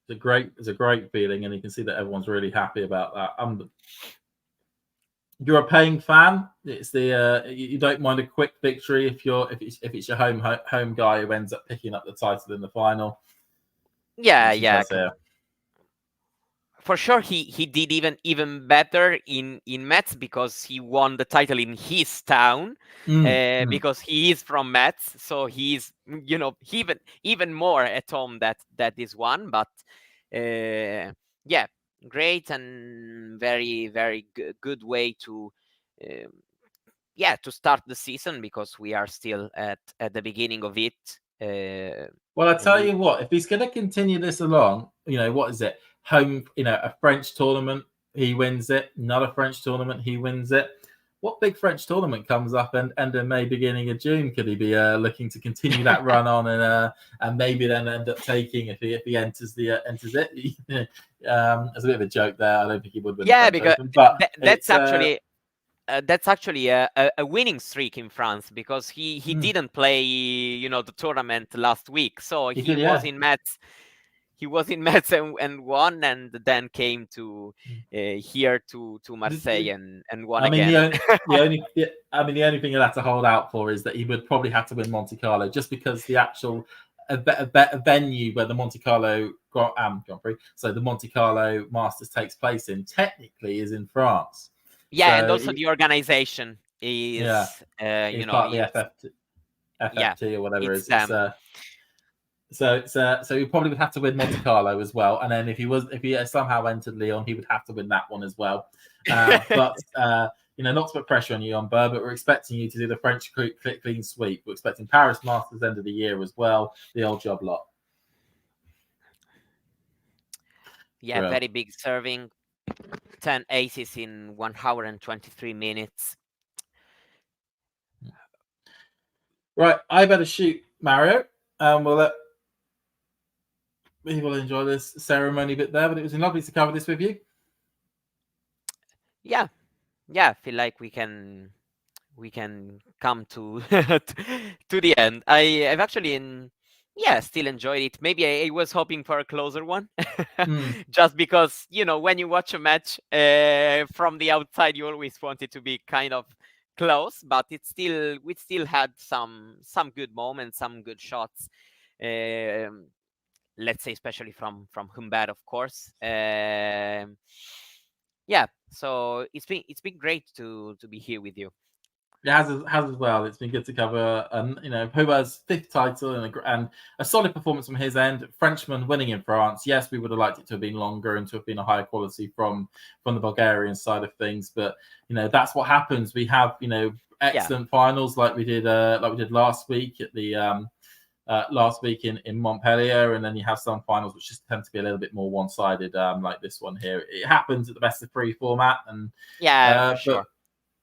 [SPEAKER 2] It's a great feeling, and you can see that everyone's really happy about that. You're a paying fan. It's the you don't mind a quick victory if it's your home guy who ends up picking up the title in the final.
[SPEAKER 1] Yeah. For sure, he did even better in Metz, because he won the title in his town, because he is from Metz, so he's even more at home that this one. But yeah, great, and very, very good way to to start the season, because we are still at the beginning of it.
[SPEAKER 2] Well, I tell you what, if he's going to continue this along, what is it? Home, a French tournament, he wins it. Another French tournament, he wins it. What big French tournament comes up and in May, beginning of June? Could he be looking to continue that run on and maybe then end up taking, if he enters it? As a bit of a joke there, I don't think he would win.
[SPEAKER 1] Yeah,
[SPEAKER 2] the
[SPEAKER 1] because
[SPEAKER 2] Open, but
[SPEAKER 1] that's actually a winning streak in France, because he didn't play the tournament last week, so he was in Metz. He was in Metz and won, and then came to here to Marseille and won again.
[SPEAKER 2] The only thing he'll have to hold out for is that he would probably have to win Monte Carlo, just because the actual a venue where the Monte Carlo Grand Prix, so the Monte Carlo Masters takes place in, technically is in France.
[SPEAKER 1] Yeah, and also the organization is
[SPEAKER 2] part of the FFT or whatever it is. So he probably would have to win Monte Carlo as well, and then if he somehow entered Lyon, he would have to win that one as well. But not to put pressure on you, Humbert, but we're expecting you to do the French clean sweep. We're expecting Paris Masters end of the year as well, the old job lot.
[SPEAKER 1] Yeah, very big serving. 10 aces in 1 hour and 23 minutes.
[SPEAKER 2] Right, I better shoot, Mario, and we'll let people enjoy this ceremony bit there. But it was lovely to cover this with you.
[SPEAKER 1] Yeah, I feel like we can come to to the end. I've actually still enjoyed it. Maybe I was hoping for a closer one, just because when you watch a match from the outside, you always want it to be kind of close. But we still had some good moments, some good shots. Let's say especially from Humbert, of course. Yeah, so it's been great to be here with you.
[SPEAKER 2] It has as well. It's been good to cover, Humbert's 5th title and a solid performance from his end. Frenchman winning in France. Yes, we would have liked it to have been longer and to have been a higher quality from the Bulgarian side of things. But that's what happens. We have excellent finals like we did last week at the last week in Montpellier, and then you have some finals which just tend to be a little bit more one-sided, like this one here. It happens at the best of 3 format, and
[SPEAKER 1] for sure.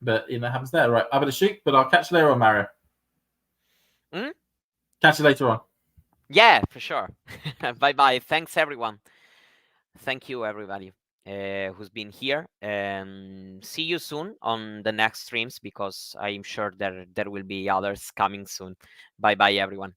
[SPEAKER 2] But it happens there. Right, I'm going to shoot, but I'll catch you later on, Mario.
[SPEAKER 1] Hmm?
[SPEAKER 2] Catch you later on.
[SPEAKER 1] Yeah, for sure. Bye bye. Thanks everyone. Thank you everybody who's been here. See you soon on the next streams, because I'm sure there will be others coming soon. Bye bye everyone.